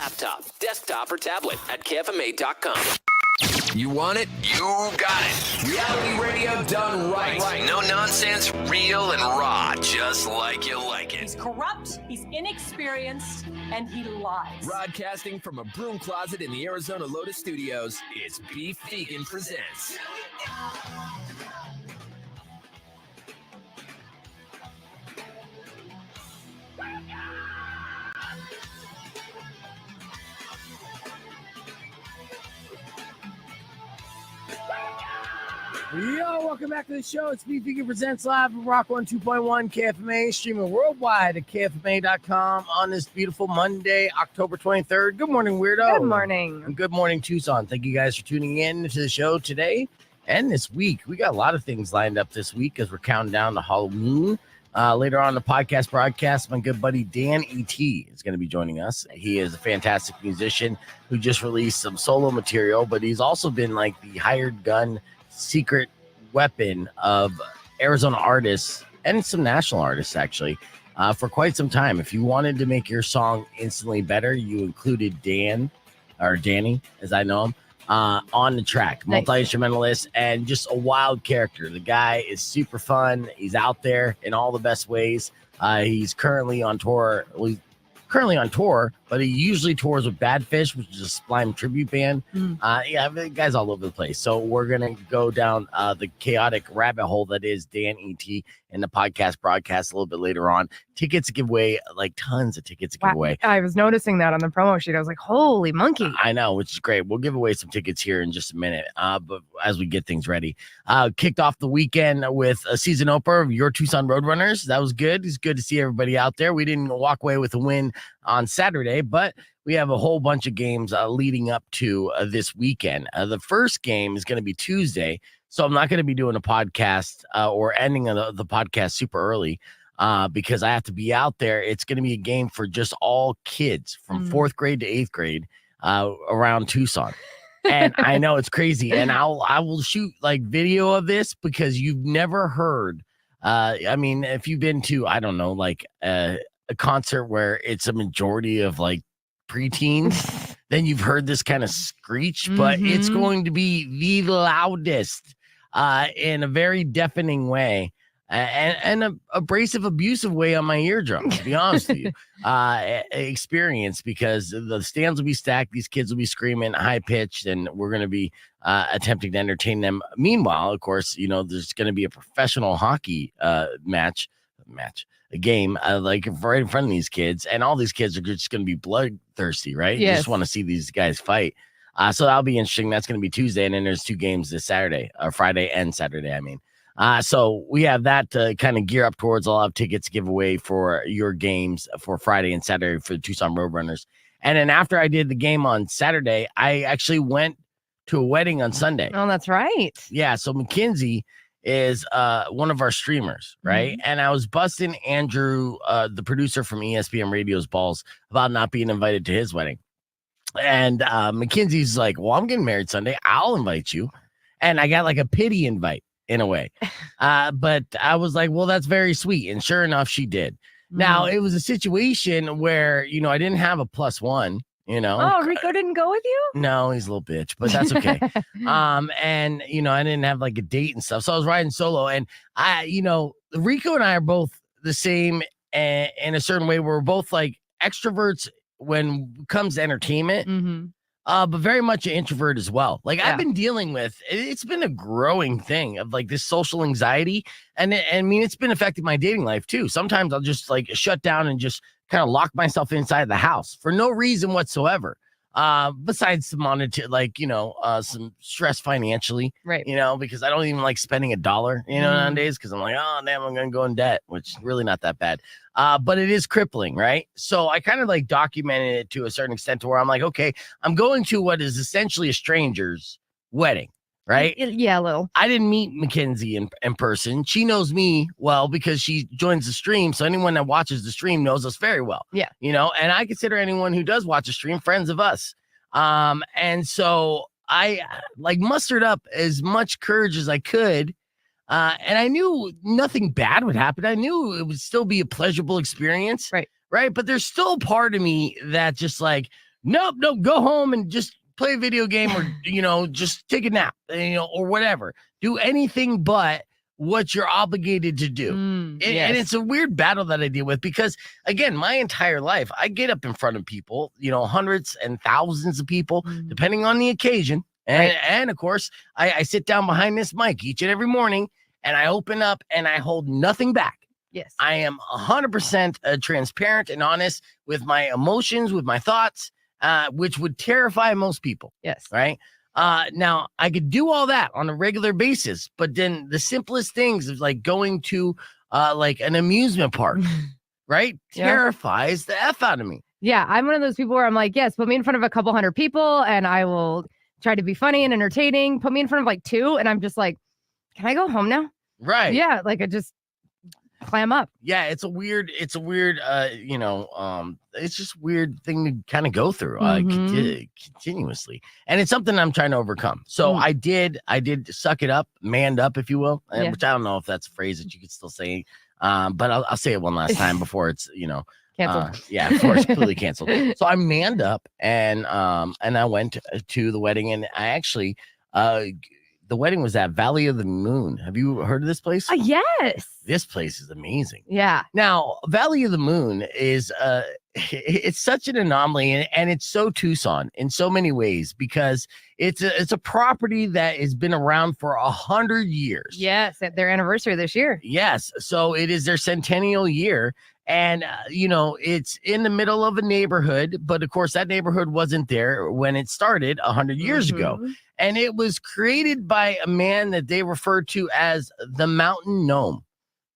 laptop, desktop, or tablet at KFMA.com. You want it? You got it. Reality radio done right. No nonsense, real and raw, just like you like it. He's corrupt, he's inexperienced, and he lies. Broadcasting from a broom closet in the Arizona Lotus Studios, it's Beef Vegan Presents. Yo, welcome back to the show. It's Beef Vegan Presents live from Rock 102.1 KFMA, streaming worldwide at KFMA.com on this beautiful Monday, October 23rd. Good morning, Weirdo. Good morning. And good morning, Tucson. Thank you guys for tuning in to the show today and this week. We got a lot of things lined up this week as we're counting down to Halloween. Later on the podcast broadcast, my good buddy Dan E.T. is going to be joining us. He is a fantastic musician who just released some solo material, but he's also been like the hired gun secret weapon of Arizona artists and some national artists actually for quite some time. If you wanted to make your song instantly better, you included Dan or Danny, as I know him, on the track. Nice. Multi-instrumentalist and just a wild character. The guy is super fun. He's out there in all the best ways. He's currently on tour. But he usually tours with Badfish, which is a Sublime tribute band. The guy's all over the place. So we're going to go down the chaotic rabbit hole that is Dan E.T. in the podcast broadcast a little bit later on. Tickets to give away, like tons of tickets to give away. I was noticing that on the promo sheet. I was like, holy monkey. I know, which is great. We'll give away some tickets here in just a minute, but as we get things ready. Kicked off the weekend with a season opener of Your Tucson Roadrunners. That was good. It's good to see everybody out there. We didn't walk away with a win on Saturday, but we have a whole bunch of games leading up to this weekend. The first game is going to be Tuesday, so I'm not going to be doing a podcast or ending the podcast super early because I have to be out there. It's going to be a game for just all kids from 4th grade to 8th grade around Tucson. And I know it's crazy, and I will shoot like video of this because you've never heard. I mean, if you've been to, I don't know, like a concert where it's a majority of like preteens, then you've heard this kind of screech, but it's going to be the loudest in a very deafening way and a abrasive, abusive way on my eardrum, to be honest with you, experience, because the stands will be stacked. These kids will be screaming high pitched, and we're going to be attempting to entertain them. Meanwhile, of course, you know, there's going to be a professional hockey a game like right in front of these kids, and all these kids are just going to be bloodthirsty, right? Yes. You just want to see these guys fight. So that'll be interesting. That's going to be Tuesday, and then there's 2 games this Saturday, or Friday and Saturday, I mean. So we have that to kind of gear up towards. I'll have tickets to give away for your games for Friday and Saturday for the Tucson Roadrunners. And then after I did the game on Saturday, I actually went to a wedding on Sunday. Oh, that's right. Yeah, so Mackenzie is one of our streamers, right? And I was busting Andrew, the producer from ESPN Radio's balls about not being invited to his wedding. And Mackenzie's like, well, I'm getting married Sunday. I'll invite you. And I got like a pity invite in a way. But I was like, well, that's very sweet. And sure enough, she did. Now, it was a situation where, you know, I didn't have a +1. You know, oh, Rico didn't go with you? No, he's a little bitch, but that's okay. And you know, I didn't have like a date and stuff, so I was riding solo. And Rico and I are both the same in a certain way. We're both like extroverts when it comes to entertainment, but very much an introvert as well. Like I've been dealing with, it's been a growing thing of like this social anxiety, and I mean, it's been affecting my dating life too. Sometimes I'll just like shut down and just kind of lock myself inside the house for no reason whatsoever. Besides some some stress financially, right? You know, because I don't even like spending $1, you know, nowadays, because I'm like, oh damn, I'm gonna go in debt, which is really not that bad. But it is crippling, right? So I kind of like documented it to a certain extent to where I'm like, okay, I'm going to what is essentially a stranger's wedding, right? Yeah, a little. I didn't meet Mackenzie in person. She knows me well because she joins the stream. So anyone that watches the stream knows us very well. Yeah. You know, and I consider anyone who does watch a stream friends of us. And so I like mustered up as much courage as I could. And I knew nothing bad would happen. I knew it would still be a pleasurable experience. Right. Right. But there's still a part of me that just like Nope. Go home and just play a video game or, just take a nap, or whatever. Do anything but what you're obligated to do. And it's a weird battle that I deal with because, again, my entire life, I get up in front of people, hundreds and thousands of people, depending on the occasion. And of course, I sit down behind this mic each and every morning and I open up and I hold nothing back. Yes. I am 100% transparent and honest with my emotions, with my thoughts, which would terrify most people. Yes. Right. Now, I could do all that on a regular basis, but then the simplest things is like going to like an amusement park, right? Yeah. Terrifies the F out of me. Yeah. I'm one of those people where I'm like, yes, put me in front of a couple hundred people and I will try to be funny and entertaining. Put me in front of like 2 and I'm just like, can I go home now? Right. Yeah. Like I just clam up. Yeah. It's a weird, it's just weird thing to kind of go through continuously. And it's something I'm trying to overcome. So I did suck it up, manned up, if you will, which I don't know if that's a phrase that you could still say. But I'll say it one last time before it's, Canceled. Before it's completely canceled. So I manned up and I went to the wedding and I actually, the wedding was at Valley of the Moon. Have you heard of this place? Yes. This place is amazing. Yeah. Now, Valley of the Moon is it's such an anomaly and it's so Tucson in so many ways because it's a property that has been around for 100 years. Yes, at their anniversary this year. Yes. So it is their centennial year. And, it's in the middle of a neighborhood, but of course that neighborhood wasn't there when it started 100 years ago. And it was created by a man that they referred to as the Mountain Gnome.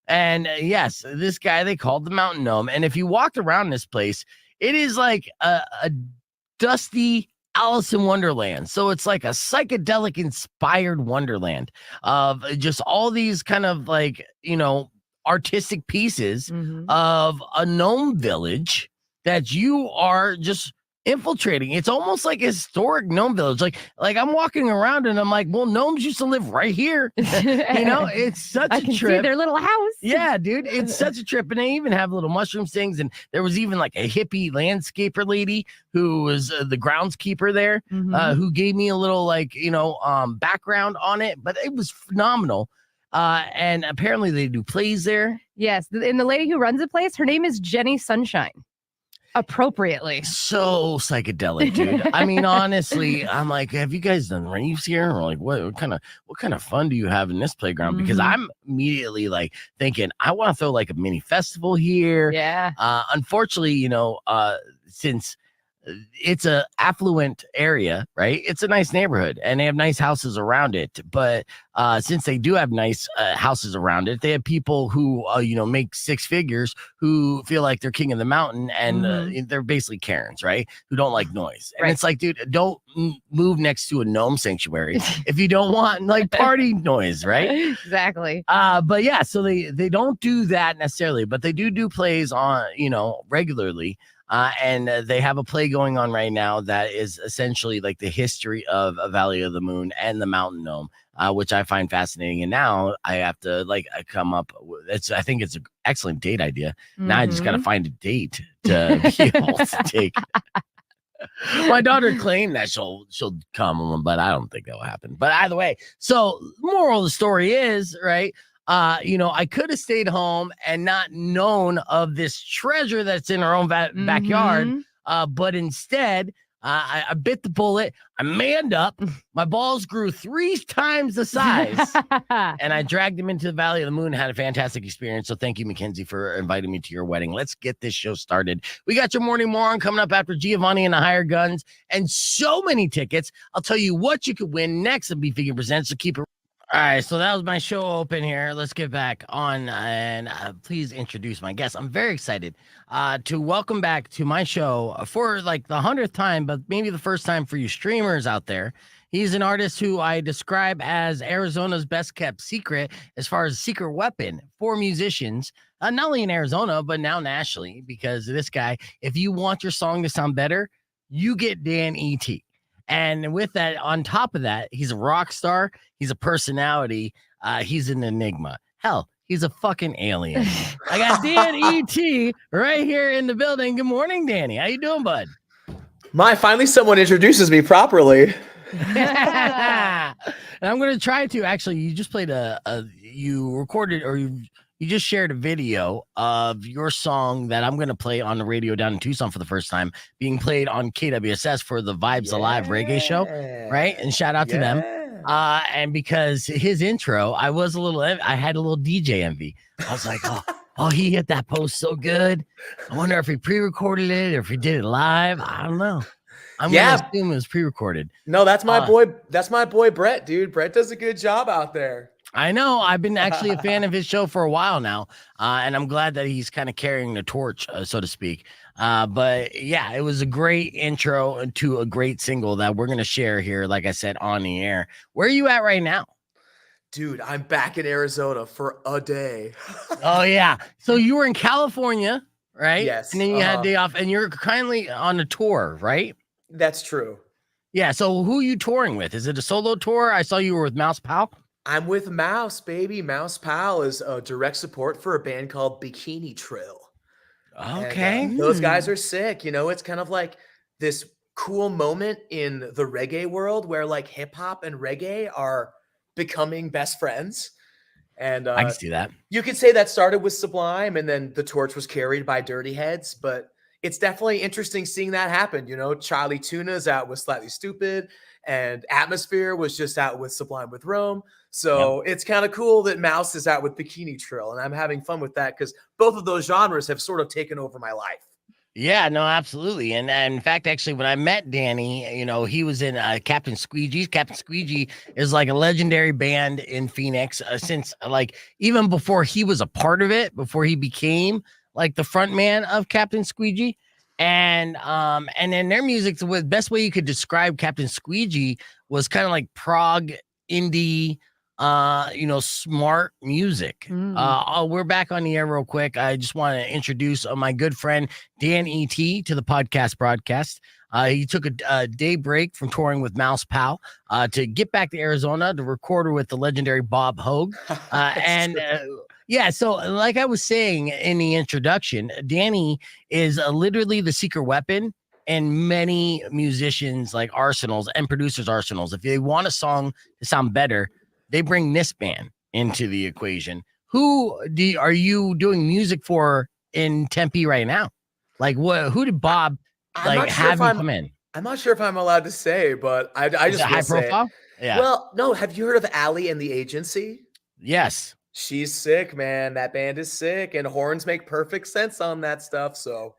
And yes, this guy they called the Mountain Gnome. And if you walked around this place, it is like a dusty Alice in Wonderland. So it's like a psychedelic inspired Wonderland of just all these kind of like, artistic pieces of a gnome village that you are just infiltrating. It's almost like a historic gnome village. Like I'm walking around and I'm like, well, gnomes used to live right here. It's such I a can trip. see their little house. Yeah, dude, it's such a trip. And they even have little mushroom things. And there was even like a hippie landscaper lady who was the groundskeeper there, who gave me a little background on it. But it was phenomenal. And apparently they do plays there. Yes. And the lady who runs the place, her name is Jenny Sunshine. Appropriately. So psychedelic, dude. I mean, honestly, I'm like, have you guys done raves here? Or like, what kind of fun do you have in this playground? Because I'm immediately like thinking, I want to throw like a mini festival here. Yeah. Unfortunately, since it's a affluent area, right? It's a nice neighborhood and they have nice houses around it. But since they do have nice houses around it, they have people who, make 6 figures who feel like they're king of the mountain and they're basically Karens, right? Who don't like noise. And it's like, dude, don't move next to a gnome sanctuary if you don't want like party noise, right? Exactly. But yeah, so they don't do that necessarily, but they do plays on, regularly. And they have a play going on right now that is essentially like the history of Valley of the Moon and the Mountain Gnome, which I find fascinating. And now I have to come up with I think it's an excellent date idea. Now I just got to find a date to be able to take. My daughter claimed that she'll come, but I don't think that'll happen. But either way, so moral of the story is, right? I could have stayed home and not known of this treasure that's in our own backyard. But instead, I bit the bullet. I manned up. My balls grew 3 times the size. And I dragged him into the Valley of the Moon and had a fantastic experience. So thank you, Mackenzie, for inviting me to your wedding. Let's get this show started. We got your Morning Moron coming up after Giovanni and the Hired Guns and so many tickets. I'll tell you what you could win next on Beef Vegan Presents. So keep it. All right, so that was my show open here. Let's get back on and please introduce my guest. I'm very excited to welcome back to my show for like the 100th time, but maybe the first time for you streamers out there. He's an artist who I describe as Arizona's best kept secret as far as a secret weapon for musicians, not only in Arizona, but now nationally, because this guy, if you want your song to sound better, you get Dan E.T. And with that, on top of that, he's a rock star. He's a personality. He's an enigma. Hell, he's a fucking alien. I got Dan E.T. right here in the building. Good morning, Danny. How you doing, bud? Finally someone introduces me properly. And I'm gonna try to actually. You just played you recorded or you just shared a video of your song that I'm gonna play on the radio down in Tucson for the first time, being played on KWSS for the Vibes Alive reggae show, right? And shout out to them. And because his intro, I had a little DJ envy. I was like, oh, he hit that post so good. I wonder if he pre-recorded it or if he did it live. I don't know. I'm gonna assume it was pre-recorded. No, that's my boy. That's my boy Brett, dude. Brett does a good job out there. I know. I've been actually a fan of his show for a while now, and I'm glad that he's kind of carrying the torch, so to speak. But yeah, it was a great intro to a great single that we're gonna share here, like I said, on the air. Where are you at right now? Dude, I'm back in Arizona for a day. Oh yeah. So you were in California, right? Yes. And then you had a day off, and you're kindly on a tour, right? That's true. Yeah. So who are you touring with? Is it a solo tour? I saw you were with Mouse Pal. I'm with Mouse, baby. Mouse Pal is a direct support for a band called Bikini Trill. Okay. And, those guys are sick. You know, it's kind of like this cool moment in the reggae world where like hip hop and reggae are becoming best friends. And I can see that. You could say that started with Sublime and then the torch was carried by Dirty Heads, but it's definitely interesting seeing that happen. You know, Charlie Tuna's out with Slightly Stupid and Atmosphere was just out with Sublime with Rome. So it's kind of cool that Mouse is out with Bikini Trill, and I'm having fun with that because both of those genres have sort of taken over my life. Yeah, no, absolutely. And in fact, actually, when I met Danny, you know, he was in Captain Squeegee. Captain Squeegee is like a legendary band in Phoenix since like even before he was a part of it, before he became like the front man of Captain Squeegee. And then their music, the best way you could describe Captain Squeegee was kind of like prog indie, smart music. We're back on the air real quick. I just want to introduce my good friend Dan ET to the podcast broadcast. He took a day break from touring with Mouse Pal to get back to Arizona to record with the legendary Bob Hogue. Yeah, so like I was saying in the introduction, Danny is literally the secret weapon in many musicians' like arsenals and producers' arsenals. If they want a song to sound better, they bring this band into the equation. Are you doing music for in Tempe right now? Like who did Bob have you come in? I'm not sure if I'm allowed to say, but I just high profile. Yeah. Well, no. Have you heard of Allie and the Agency? Yes. She's sick, man. That band is sick, and horns make perfect sense on that stuff. So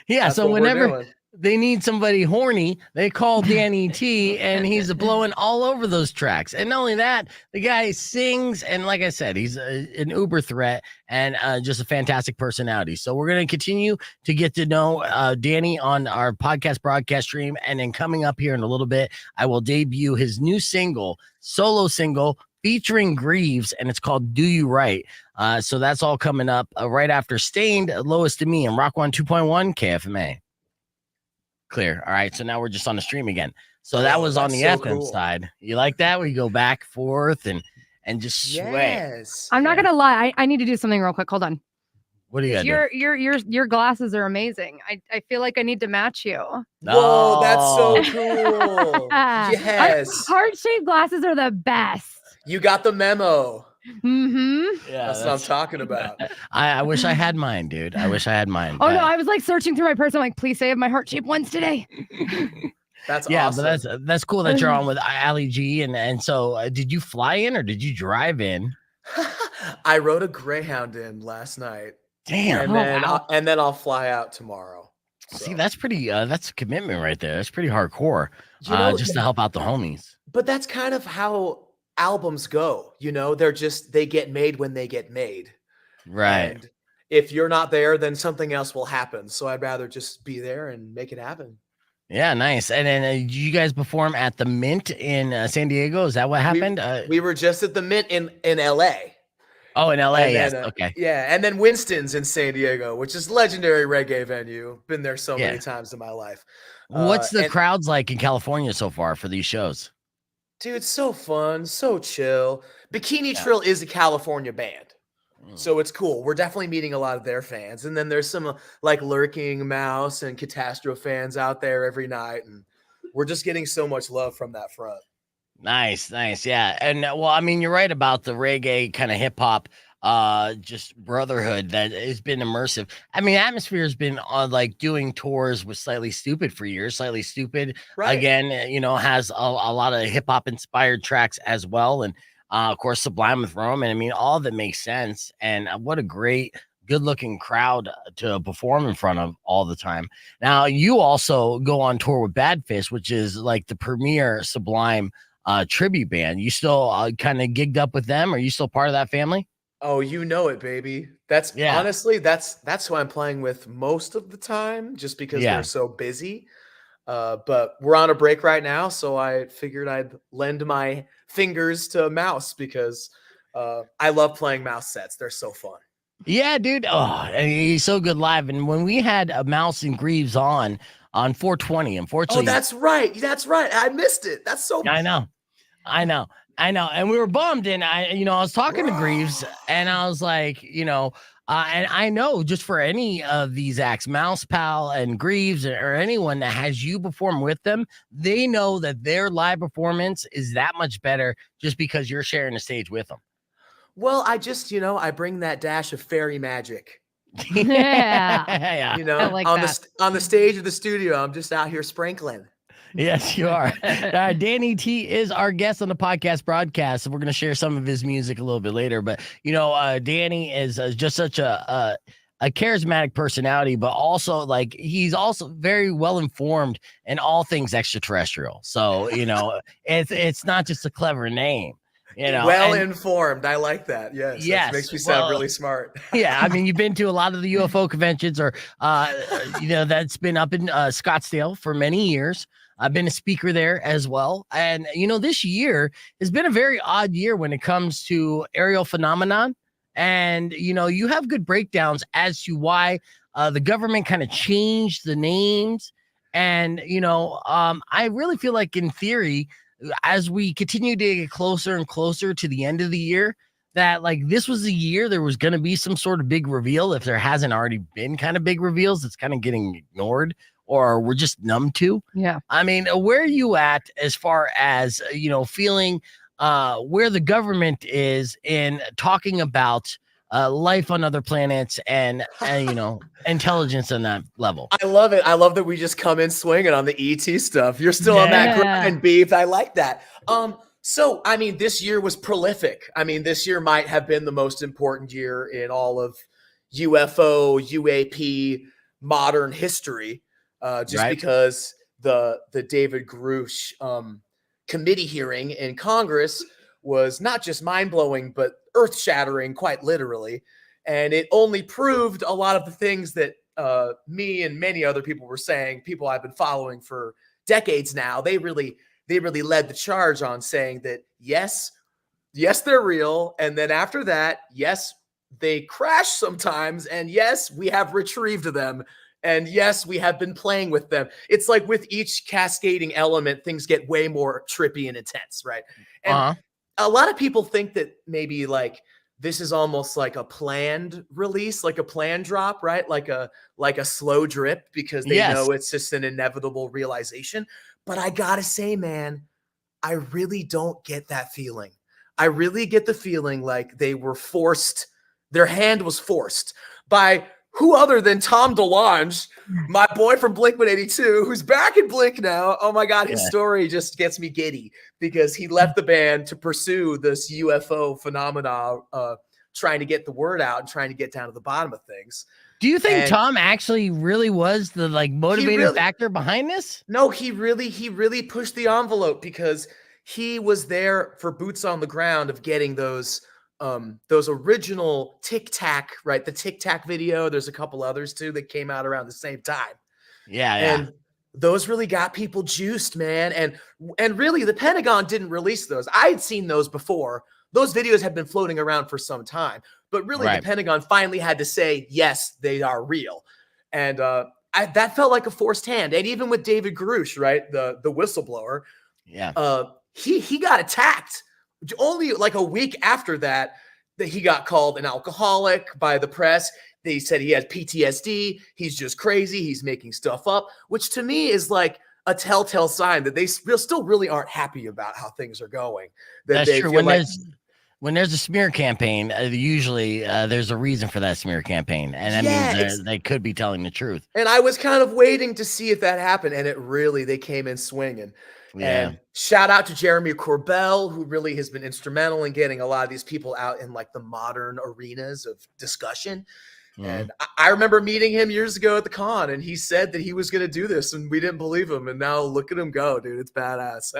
yeah. So whenever they need somebody horny, they call Danny T, and he's blowing all over those tracks. And not only that, the guy sings, and like I said, he's an uber threat and just a fantastic personality. So we're going to continue to get to know Danny on our podcast broadcast stream. And then coming up here in a little bit, I will debut his new solo single, featuring Greaves, and it's called Do You Right. So that's all coming up right after Stained, Lowest to Me, and Rock 1 2.1 KFMA. Clear. All right. So now we're just on the stream again. So that was on the FM side. You like that? We go back, forth, and just sway. I'm not gonna lie. I need to do something real quick. Hold on. What do you got? Your glasses are amazing. I feel like I need to match you. Whoa, that's so cool. Yes. Heart-shaped glasses are the best. You got the memo. Mm-hmm. Yeah, that's what I'm talking about. I wish I had mine, dude. I wish I had mine. Oh no, I was like searching through my purse. I'm like, please say I have my heart-shaped ones today. That's awesome. But that's cool that you're on with Ali G. And so did you fly in or did you drive in? I rode a Greyhound in last night. Damn. And then I'll fly out tomorrow. So. See, that's pretty. That's a commitment right there. That's pretty hardcore. Just to help out the homies. But that's kind of how albums go. You know, they get made when they get made. Right. And if you're not there, then something else will happen. So I'd rather just be there and make it happen. Yeah, nice. And then did you guys perform at the Mint in San Diego? Is that what happened? We were just at the Mint in LA. Oh, in LA, yes. Okay. Yeah, and then Winston's in San Diego, which is legendary reggae venue. Been there so many times in my life. What's the crowds like in California so far for these shows? Dude, it's so fun, so chill. Bikini Trill is a California band. So it's cool. We're definitely meeting a lot of their fans. And then there's some like lurking Mouse and Catastro fans out there every night. And we're just getting so much love from that front. Nice, yeah. And well, I mean, you're right about the reggae kind of hip hop just brotherhood that has been immersive. I mean, Atmosphere has been on like doing tours with Slightly Stupid for years. Slightly Stupid again, has a lot of hip hop inspired tracks as well. And of course, Sublime with Roman. I mean, all of it makes sense. And what a great, good looking crowd to perform in front of all the time. Now, you also go on tour with Badfish, which is like the premier Sublime tribute band. You still kind of gigged up with them? Are you still part of that family? Oh, you know it, baby. Honestly, that's who I'm playing with most of the time, just because they're so busy. But we're on a break right now, so I figured I'd lend my fingers to Mouse because I love playing Mouse sets. They're so fun. Yeah, dude. Oh, and he's so good live. And when we had a Mouse and Greaves on 420, unfortunately. Oh, that's right. I missed it. That's so. I know. And we were bummed. And I was talking to Greaves, and I was like, and I know just for any of these acts, Mouse Pal and Greaves or anyone that has you perform with them, they know that their live performance is that much better just because you're sharing the stage with them. Well, I just, I bring that dash of fairy magic. Yeah. Like on the stage of the studio, I'm just out here sprinkling. Yes, you are. Danny T is our guest on the podcast broadcast, and we're going to share some of his music a little bit later. But Danny is just such a charismatic personality, but also like he's also very well informed in all things extraterrestrial. So it's not just a clever name. Informed. I like that. Yes. That makes me sound really smart. Yeah. I mean, you've been to a lot of the UFO conventions or, that's been up in Scottsdale for many years. I've been a speaker there as well. And, this year has been a very odd year when it comes to aerial phenomenon. And, you have good breakdowns as to why the government kind of changed the names. And, I really feel like in theory, as we continue to get closer and closer to the end of the year, that like this was the year there was going to be some sort of big reveal. If there hasn't already been kind of big reveals, it's kind of getting ignored or we're just numb to. Yeah. I mean, where are you at as far as, feeling where the government is in talking about life on other planets and intelligence on that level? I love it. I love that we just come in swinging on the ET stuff. You're still on that grind, Beef. I like that. So, I mean, this year was prolific. I mean, this year might have been the most important year in all of UFO, UAP, modern history, because the David Grush committee hearing in Congress was not just mind-blowing, but earth-shattering, quite literally. And it only proved a lot of the things that me and many other people were saying, people I've been following for decades now. They really led the charge on saying that, yes, they're real. And then after that, yes, they crash sometimes. And yes, we have retrieved them. And yes, we have been playing with them. It's like with each cascading element, things get way more trippy and intense, right? And a lot of people think that maybe like this is almost like a planned release, like a planned drop, right? Like a slow drip because they know it's just an inevitable realization. But I gotta say, man, I really don't get that feeling. I really get the feeling like they were forced, their hand was forced by who other than Tom DeLonge, my boy from Blink-182, who's back in Blink now. Oh my God, his story just gets me giddy because he left the band to pursue this UFO phenomena, trying to get the word out and trying to get down to the bottom of things. Do you think Tom actually really was the like motivating factor behind this? No, he really pushed the envelope because he was there for boots on the ground of getting those original Tic Tac, right? The Tic Tac video. There's a couple others too that came out around the same time. And those really got people juiced, man. And really the Pentagon didn't release those. I had seen those before. Those videos had been floating around for some time, but really the Pentagon finally had to say, yes, they are real. And that felt like a forced hand. And even with David Grush, right? The whistleblower, he got attacked. Only like a week after that, that he got called an alcoholic by the press. They said he had PTSD. He's just crazy. He's making stuff up, which to me is like a telltale sign that they still really aren't happy about how things are going. That's they true. feel When there's a smear campaign, usually there's a reason for that smear campaign, and that means they could be telling the truth. And I was kind of waiting to see if that happened, and they came in swinging. Yeah. And shout out to Jeremy Corbell, who really has been instrumental in getting a lot of these people out in like the modern arenas of discussion. And I remember meeting him years ago at the con, and he said that he was going to do this, and we didn't believe him. And now look at him go, dude. It's badass.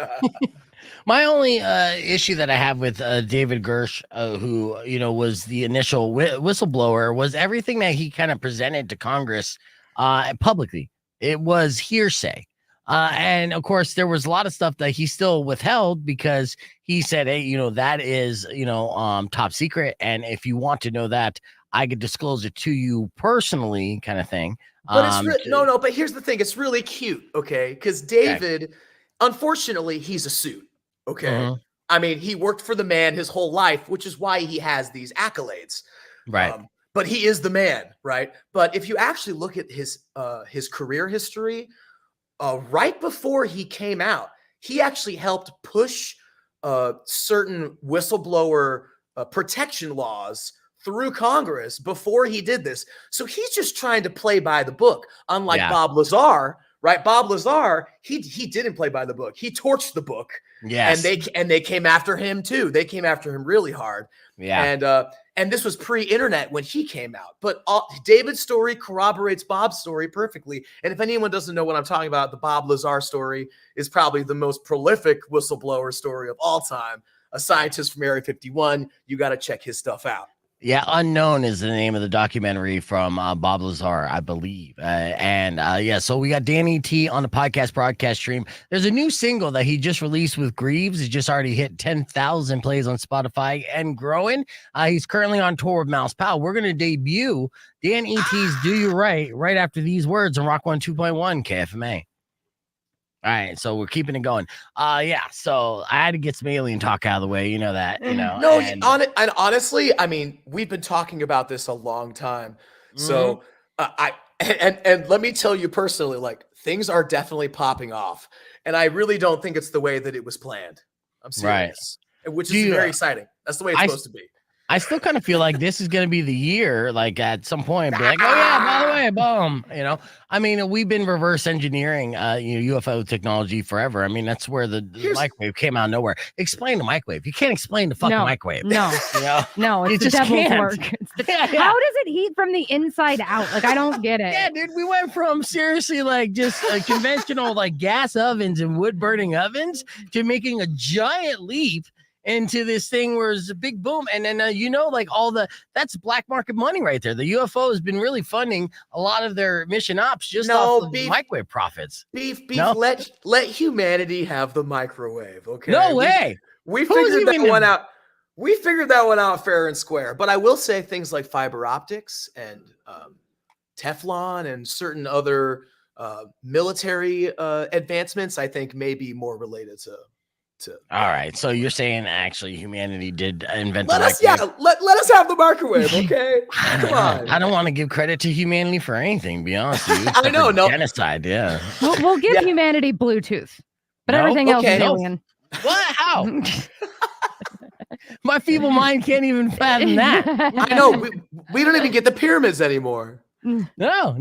My only issue that I have with David Gersh, who, was the initial whistleblower, was everything that he kind of presented to Congress publicly. It was hearsay. And of course, there was a lot of stuff that he still withheld because he said, hey, that is, top secret. And if you want to know that, I could disclose it to you personally, kind of thing. But it's but here's the thing. It's really cute. Okay. Because David, unfortunately, he's a suit. Okay. I mean, he worked for the man his whole life, which is why he has these accolades. Right. But he is the man. Right. But if you actually look at his career history, right before he came out, he actually helped push certain whistleblower protection laws through Congress before he did this. So he's just trying to play by the book, unlike Bob Lazar, right? Bob Lazar, he didn't play by the book. He torched the book. Yes. And they came after him too. They came after him really hard. Yeah. And this was pre-internet when he came out. But David's story corroborates Bob's story perfectly. And if anyone doesn't know what I'm talking about, the Bob Lazar story is probably the most prolific whistleblower story of all time. A scientist from Area 51. You got to check his stuff out. Yeah, Unknown is the name of the documentary from Bob Lazar, I believe. So we got Danny T on the podcast broadcast stream. There's a new single that he just released with Greaves. It just already hit 10,000 plays on Spotify and growing. He's currently on tour with Mouse Powell. We're going to debut Dan E.T.'s Do You right after these words on Rock 102.1 KFMA. All right, so we're keeping it going. So I had to get some alien talk out of the way. You know that, No, and honestly, I mean, we've been talking about this a long time. So and let me tell you personally, like, things are definitely popping off. And I really don't think it's the way that it was planned. I'm serious. Right. Which is very exciting. That's the way it's supposed to be. I still kind of feel like this is going to be the year, like at some point, be like, oh yeah, by the way, boom. I mean, we've been reverse engineering, UFO technology forever. I mean, that's where the microwave came out of nowhere. Explain the microwave. You can't explain the fucking microwave. No, no, it's the devil's work. How does it heat from the inside out? Like, I don't get it. Yeah, dude, we went from seriously like just conventional like gas ovens and wood burning ovens to making a giant leap into this thing where it's a big boom. And then, that's black market money right there. The UFO has been really funding a lot of their mission ops just off the microwave profits. Beef, let humanity have the microwave. Okay. No way. We figured that one out. We figured that one out fair and square. But I will say things like fiber optics and Teflon and certain other military advancements, I think may be more related to. All right, so you're saying actually humanity did invent let us have the microwave, okay? Come on. I don't want to give credit to humanity for anything, to be honest with you. I know, no genocide, yeah. We'll give humanity Bluetooth, but everything else is alien. What? How? My feeble mind can't even fathom that. I know. We don't even get the pyramids anymore. No,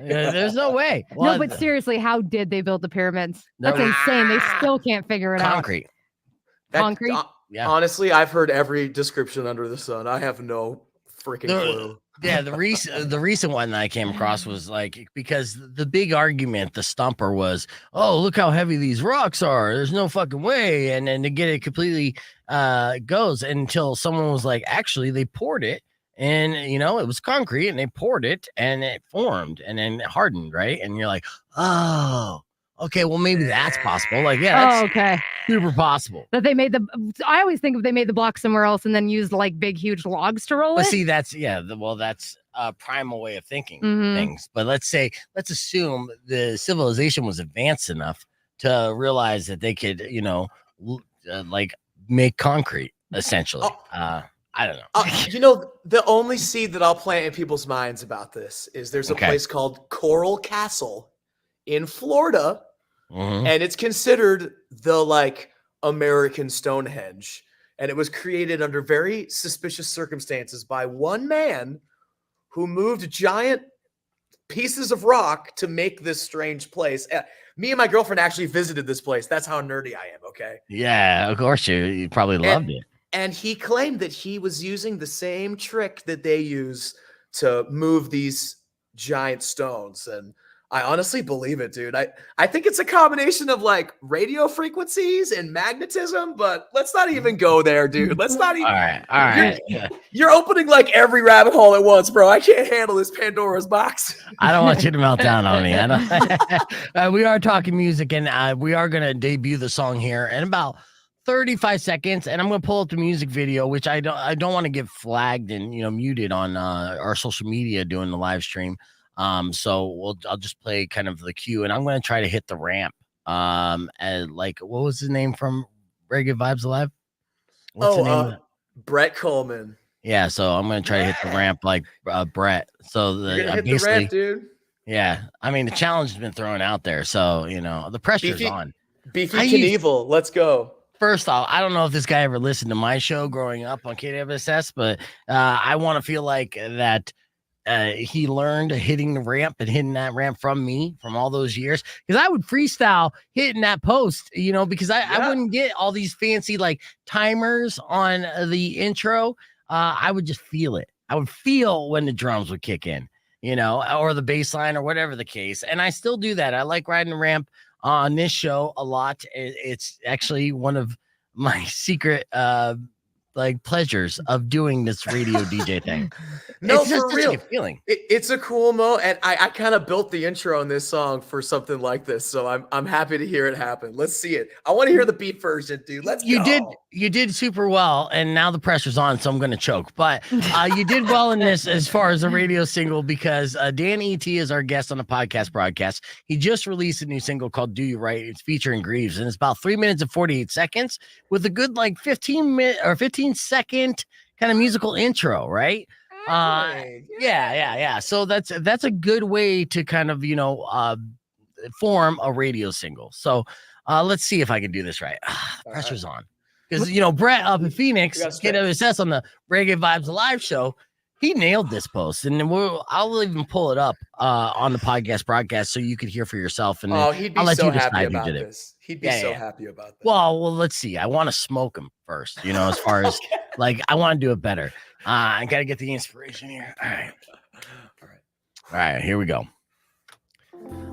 there's no way. Well, no, but seriously, how did they build the pyramids? That's insane. They still can't figure it out. Concrete. Yeah. Honestly, I've heard every description under the sun. I have no freaking clue. Yeah, the recent one that I came across was like, because the big argument, the stumper was, oh, look how heavy these rocks are. There's no fucking way. And then to get it completely goes until someone was like, actually, they poured it. And, it was concrete and they poured it and it formed and then it hardened, right? And you're like, oh, okay, well, maybe that's possible. Like, yeah, that's super possible. That they made I always think if they made the block somewhere else and then used like big, huge logs to roll it. See, that's, that's a primal way of thinking things. But let's assume the civilization was advanced enough to realize that they could, like make concrete essentially. I don't know. You know, the only seed that I'll plant in people's minds about this is there's a place called Coral Castle in Florida, and it's considered the like American Stonehenge. And it was created under very suspicious circumstances by one man who moved giant pieces of rock to make this strange place. Me and my girlfriend actually visited this place. That's how nerdy I am, okay? Yeah, of course you probably loved it. And he claimed that he was using the same trick that they use to move these giant stones. And I honestly believe it, dude. I think it's a combination of like radio frequencies and magnetism, but let's not even go there, dude. Let's not even. All right. You're opening like every rabbit hole at once, bro. I can't handle this Pandora's box. I don't want you to melt down on me. We are talking music, and we are gonna debut the song here in about 35 seconds, and I'm gonna pull up the music video, which I don't want to get flagged and muted on our social media doing the live stream. So I'll just play kind of the cue, and I'm gonna try to hit the ramp. And like, what was his name from Reggae Vibes Alive? What's the name? Brett Coleman. Yeah, so I'm gonna try to hit the ramp like Brett. So You're gonna hit the ramp, dude. Yeah, I mean the challenge has been thrown out there, so the pressure's on. Beefy Knievel, let's go. First off, I don't know if this guy ever listened to my show growing up on KWSS, but I want to feel like that he learned hitting the ramp and hitting that ramp from me from all those years, because I would freestyle hitting that post, because I wouldn't get all these fancy like timers on the intro. I would just feel it. I would feel when the drums would kick in, or the bass line or whatever the case. And I still do that. I like riding the ramp on this show a lot. It's actually one of my secret pleasures of doing this radio DJ thing. No, it's for just real. a feeling. It's a cool mo, and I kind of built the intro on this song for something like this, so I'm happy to hear it happen. Let's see it. I want to hear the beat version, dude. Let's go. You did super well, and now the pressure's on, so I'm gonna choke. But you did well in this as far as a radio single, because Dan E.T. is our guest on the podcast broadcast. He just released a new single called "Do You Right." It's featuring Greaves, and it's about 3 minutes and 48 seconds with a good 15 second kind of musical intro, right? Yeah. So that's a good way to kind of form a radio single. So let's see if I can do this right. Pressure's on, because Brett up in Phoenix, KWSS on the Reggae Vibes Alive show, he nailed this post, and I'll even pull it up on the podcast broadcast so you could hear for yourself. And he'd be so happy about this. He'd be so happy about that. Well, let's see. I want to smoke him first, as far as I want to do it better. I got to get the inspiration here. All right, here we go.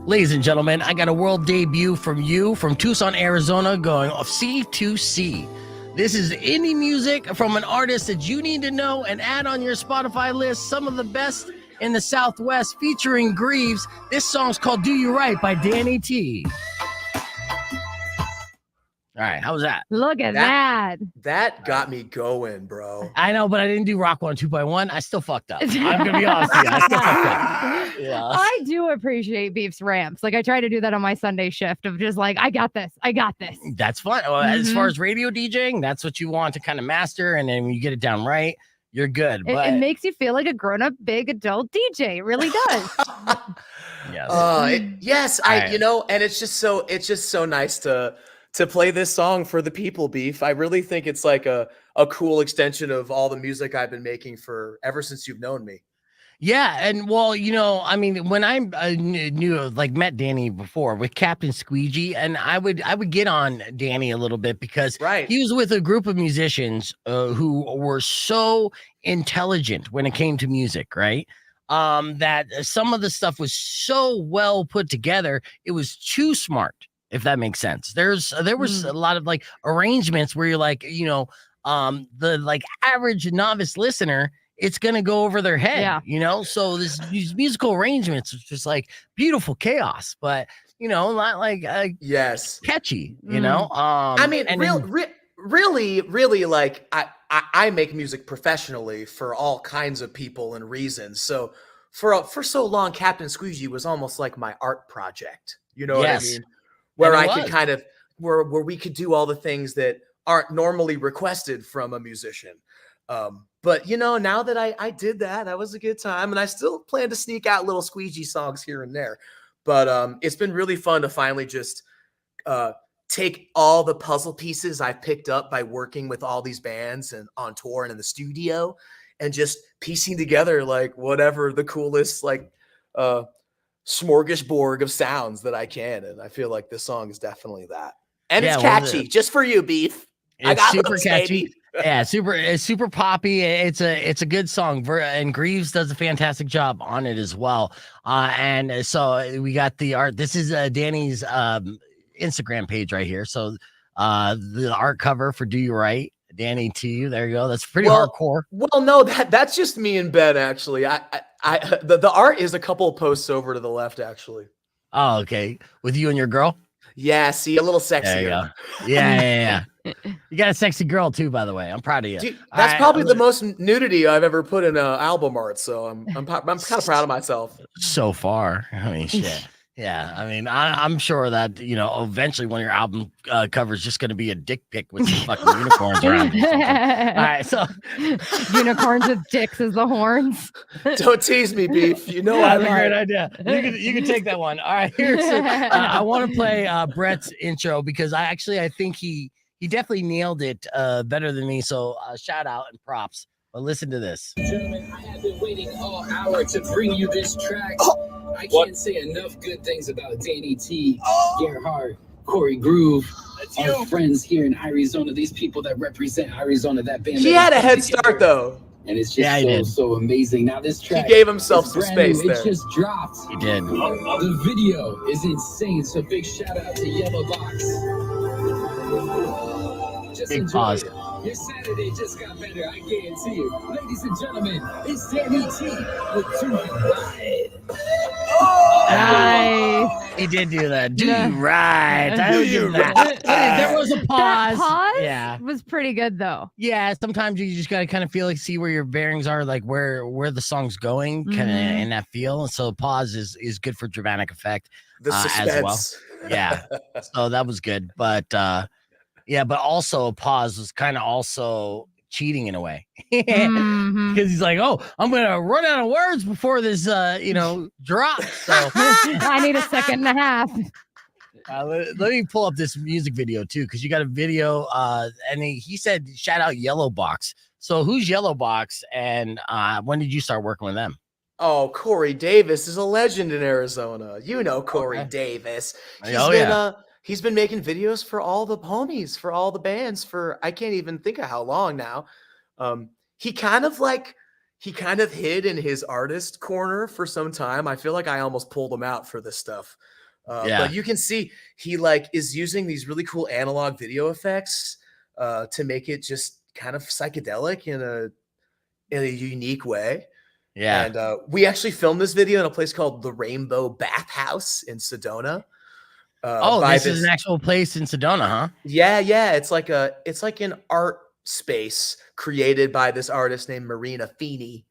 Ladies and gentlemen, I got a world debut from Tucson, Arizona, going off C2C. This is indie music from an artist that you need to know and add on your Spotify list. Some of the best in the Southwest, featuring Greaves. This song's called "Do You Right" by Danny T. All right, how was that? Look at that. That got me going, bro. I know, but I didn't do Rock 1 2.1. I still fucked up. I'm going to be honest with you. I still fucked up. Yeah. I do appreciate Beef's ramps. I try to do that on my Sunday shift of just I got this. That's fun. Well, as far as radio DJing, that's what you want to kind of master. And then when you get it down right, you're good. It makes you feel like a grown-up, big adult DJ. It really does. Yes. Yes. And it's just so nice to play this song for the people, Beef. I really think it's like a cool extension of all the music I've been making ever since you've known me. Yeah, and well, when I met Danny before with Captain Squeegee, and I would get on Danny a little bit because he was with a group of musicians who were so intelligent when it came to music, right? That some of the stuff was so well put together, it was too smart, if that makes sense. There was a lot of arrangements where you're the average novice listener, it's gonna go over their head, So these musical arrangements is just beautiful chaos, but not catchy, really, I make music professionally for all kinds of people and reasons. So for so long, Captain Squeegee was almost like my art project. You know what I mean? Where I could kind of where we could do all the things that aren't normally requested from a musician. But now that I did that was a good time, and I still plan to sneak out little Squeegee songs here and there. But it's been really fun to finally just take all the puzzle pieces I've picked up by working with all these bands and on tour and in the studio, and just piecing together like whatever the coolest like smorgasbord of sounds that I can. And I feel like this song is definitely that. And it's catchy, just for you, Beef. It's super those, catchy. baby. Yeah, it's super poppy. It's a good song. And Greaves does a fantastic job on it as well. And so we got the art. This is Danny's Instagram page right here. So the art cover for Do You Right, Danny to you. There you go. That's pretty hardcore. Well, no, that's just me and Ben actually. The art is a couple of posts over to the left actually. Oh, okay. With you and your girl? Yeah, see, a little sexier. There you go. Yeah. You got a sexy girl too, by the way. I'm proud of you. Dude, that's probably the most nudity I've ever put in album art. So I'm kind of proud of myself. So far, I mean, shit. Yeah, I mean, I'm sure that eventually one of your album covers just going to be a dick pic with some fucking unicorns around. All right, so unicorns with dicks as the horns. Don't tease me, Beef. That's a great idea. You can take that one. All right, here's. I want to play Brett's intro because I think he definitely nailed it better than me. So shout out and props. But listen to this. Gentlemen, I have been waiting all hour to bring you this track. I can't say enough good things about Danny T, Gerhard, Corey Groove, our friends here in Arizona, these people that represent Arizona, that band. He had a head start though. And it's just so amazing. Now this track, he gave himself some space there. It just dropped. He did. The video is insane. So big shout out to Yellow Box. Just Big enjoy pause. it. Your Saturday just got better, I guarantee you. Ladies and gentlemen, it's Danny T with Do You Right. Nice. He did do that. Do you right? I would give that. There was a pause. That pause Yeah, was pretty good though. yeah. Sometimes you just gotta kind of feel see where your bearings are, like where the song's going, kind of in that feel. And so pause is good for dramatic effect. The suspense. As well. Yeah. So that was good, but yeah, but also pause was kind of also cheating in a way because he's like, oh, I'm gonna run out of words before this drops. So I need a second and a half. let me pull up this music video too, because you got a video and he said shout out Yellow Box. So who's Yellow Box, and when did you start working with them? Oh, Corey Davis is a legend in Arizona. You know Corey Davis. He's been making videos for all the homies, for all the bands, for I can't even think of how long now. He kind of hid in his artist corner for some time. I feel like I almost pulled him out for this stuff. But you can see he is using these really cool analog video effects to make it just kind of psychedelic in a unique way. Yeah. And we actually filmed this video in a place called the Rainbow Bathhouse in Sedona. This is an actual place in Sedona, huh? Yeah. It's like an art space created by this artist named Marina Feeney,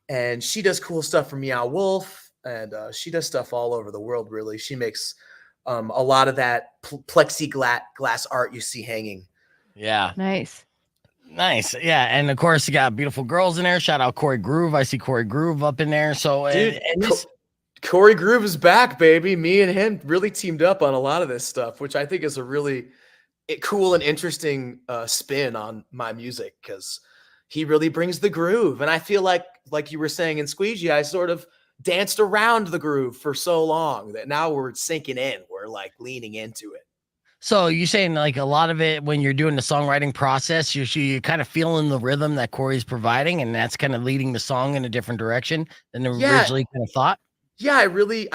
and she does cool stuff for Meow Wolf, and she does stuff all over the world. Really, she makes a lot of that plexiglass art you see hanging. Yeah, Nice. Yeah, and of course you got beautiful girls in there. Shout out Corey Groove. I see Corey Groove up in there. So Dude, Corey Groove is back, baby. Me and him really teamed up on a lot of this stuff, which I think is a really cool and interesting spin on my music, because he really brings the groove. And I feel like you were saying in Squeegee, I sort of danced around the groove for so long that now we're sinking in. We're like leaning into it. So you're saying like a lot of it when you're doing the songwriting process, you're kind of feeling the rhythm that Corey's providing, and that's kind of leading the song in a different direction than originally kind of thought. Yeah, I really,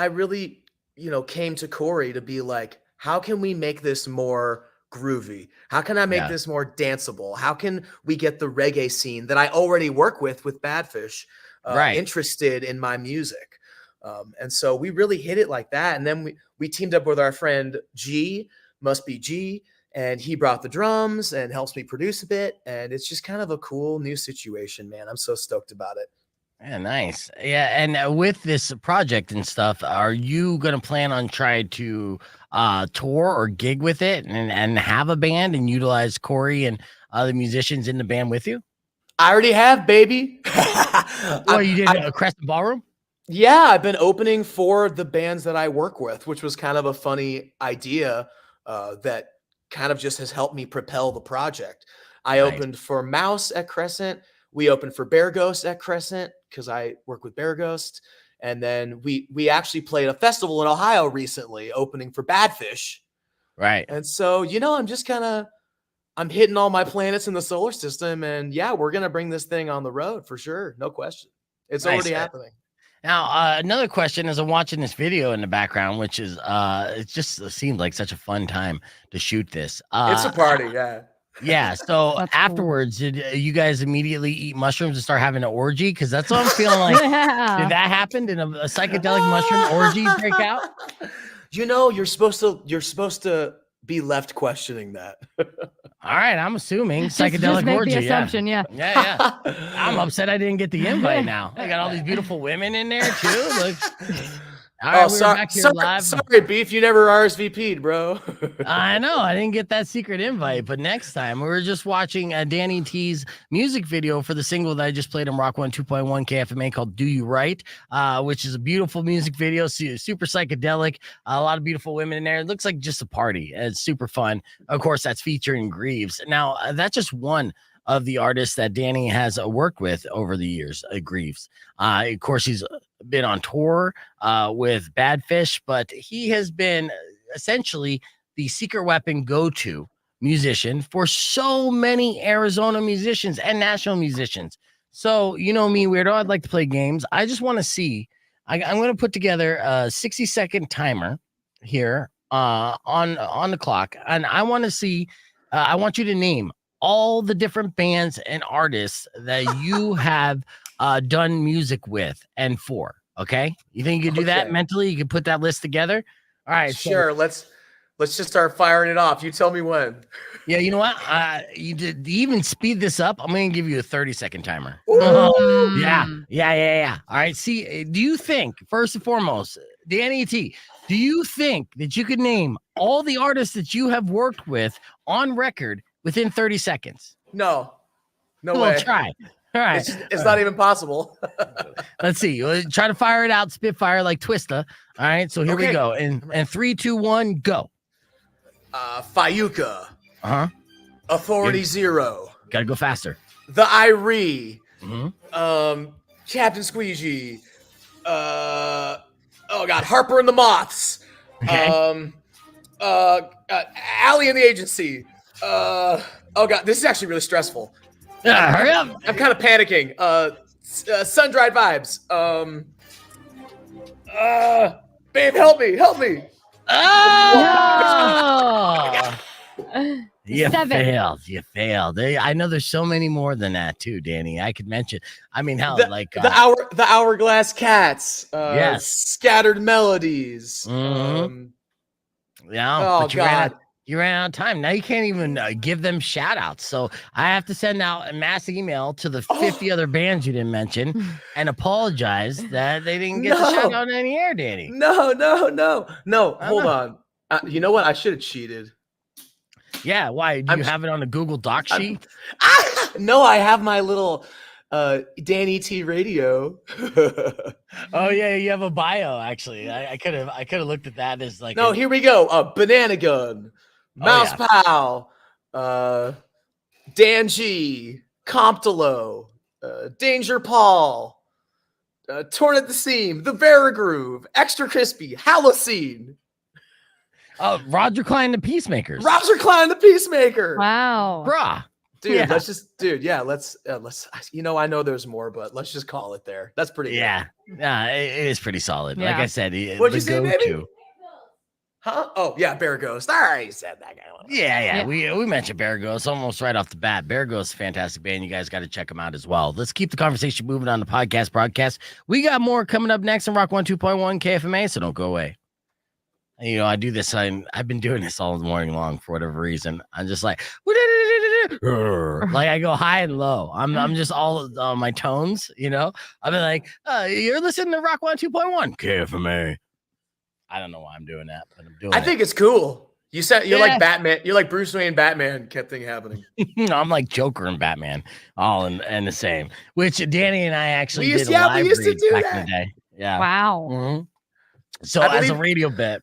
came to Corey to be like, how can we make this more groovy? How can I make this more danceable? How can we get the reggae scene that I already work with Badfish interested in my music? And so we really hit it like that. And then we teamed up with our friend G, Must Be G, and he brought the drums and helps me produce a bit. And it's just kind of a cool new situation, man. I'm so stoked about it. Yeah, nice. Yeah, and with this project and stuff, are you going to plan on trying to tour or gig with it and have a band and utilize Corey and other musicians in the band with you? I already have, baby. Oh, you did a Crescent Ballroom? Yeah, I've been opening for the bands that I work with, which was kind of a funny idea that kind of just has helped me propel the project. I Nice. opened for Mouse at Crescent. We opened for Bear Ghost at Crescent because I work with Bear Ghost. And then we actually played a festival in Ohio recently, opening for Badfish. Right. And so, I'm hitting all my planets in the solar system. And yeah, we're going to bring this thing on the road for sure. No question. It's Nice. already happening. Now, another question as I'm watching this video in the background, which is, it just seemed like such a fun time to shoot this. It's a party, yeah. Yeah. So That's cool. afterwards, did you guys immediately eat mushrooms and start having an orgy? Because that's what I'm feeling like. Yeah. Did that happen? Did a psychedelic mushroom orgy break out? You're supposed to be left questioning that. All right, I'm assuming Just psychedelic make orgy. the assumption, yeah. Yeah. I'm upset I didn't get the invite now. I got all these beautiful women in there too. Look. All right, we're back here live. Sorry, Beef, you never RSVP'd, bro. I know I didn't get that secret invite, but next time we were just watching Danny T's music video for the single that I just played on Rock 1 2.1 KFMA called "Do You Right," which is a beautiful music video, super psychedelic. A lot of beautiful women in there. It looks like just a party. It's super fun. Of course, that's featuring Greaves. Now, that's just one of the artists that Danny has worked with over the years, Greaves. Of course, he's been on tour with Badfish, but he has been essentially the secret weapon go-to musician for so many Arizona musicians and national musicians. So, you know me, Weirdo, I'd like to play games. I just want to see, I'm going to put together a 60-second timer here on the clock, and I want to see, I want you to name all the different bands and artists that you have done music with and for. Okay, you think you can do that mentally? You can put that list together. All right, sure. So, let's just start firing it off. You tell me when. Yeah, you know what? You did even speed this up. I'm gonna give you a 30-second timer. Yeah. All right. See, do you think first and foremost, Danny T, do you think that you could name all the artists that you have worked with on record within 30 seconds? No way. We'll try. All right. It's not even possible. Let's see. Try to fire it out, spitfire like Twista. All right. So here we go. And 3, 2, 1, go. Fayuca. Authority Zero. Gotta go faster. The Irie. Captain Squeegee. Harper and the Moths. Okay. Allie and the Agency. Oh god, this is actually really stressful. Hurry up. I'm kind of panicking. Sun-dried vibes. Babe, help me. Oh! You 7. failed. You failed. I know there's so many more than that too, Danny. I could mention. I mean, hell, the Hourglass Cats. Yes. Scattered Melodies. Yeah. Oh god. You ran out of time. Now you can't even give them shout outs. So I have to send out a mass email to the 50 other bands you didn't mention and apologize that they didn't get the shout out on the air, Danny. No. Hold on. You know what? I should have cheated. Yeah. Why? Do you have it on a Google Doc sheet? No, I have my little Danny T radio. Oh yeah, you have a bio actually. I could have looked at that as like. No, here we go. Banana Gun. Mouse Pal, Dan G, Comptolo, Danger Paul, Torn at the Seam, The Veragroove, Extra Crispy, Halocene. Roger Klein, the Peacemakers. Roger Klein, the Peacemaker. Wow. Bruh. Dude, Yeah. let's I know there's more, but let's just call it there. That's pretty good. Yeah. It is pretty solid. Like Yeah. I said, What'd you say, baby? go-to. Huh? Oh, yeah, Bear Ghost. All right, you said that guy. Yeah. We mentioned Bear Ghost almost right off the bat. Bear Ghost is a fantastic band. You guys got to check them out as well. Let's keep the conversation moving on the podcast broadcast. We got more coming up next on Rock 1 2.1 KFMA, so don't go away. You know, I do this. I've been doing this all morning long for whatever reason. I'm just like, like I go high and low. I'm just all on my tones, you know. I'll be like, you're listening to Rock 1 2.1 KFMA. I don't know why I'm doing that, but I'm doing it. I think it's cool. You're like Batman. You're like Bruce Wayne Batman kept thing happening. I'm like Joker and Batman, all in the same. Which Danny and I actually We used did a live to read do back that. in the day. Yeah. Wow. Mhm. So I as a believe- radio bit,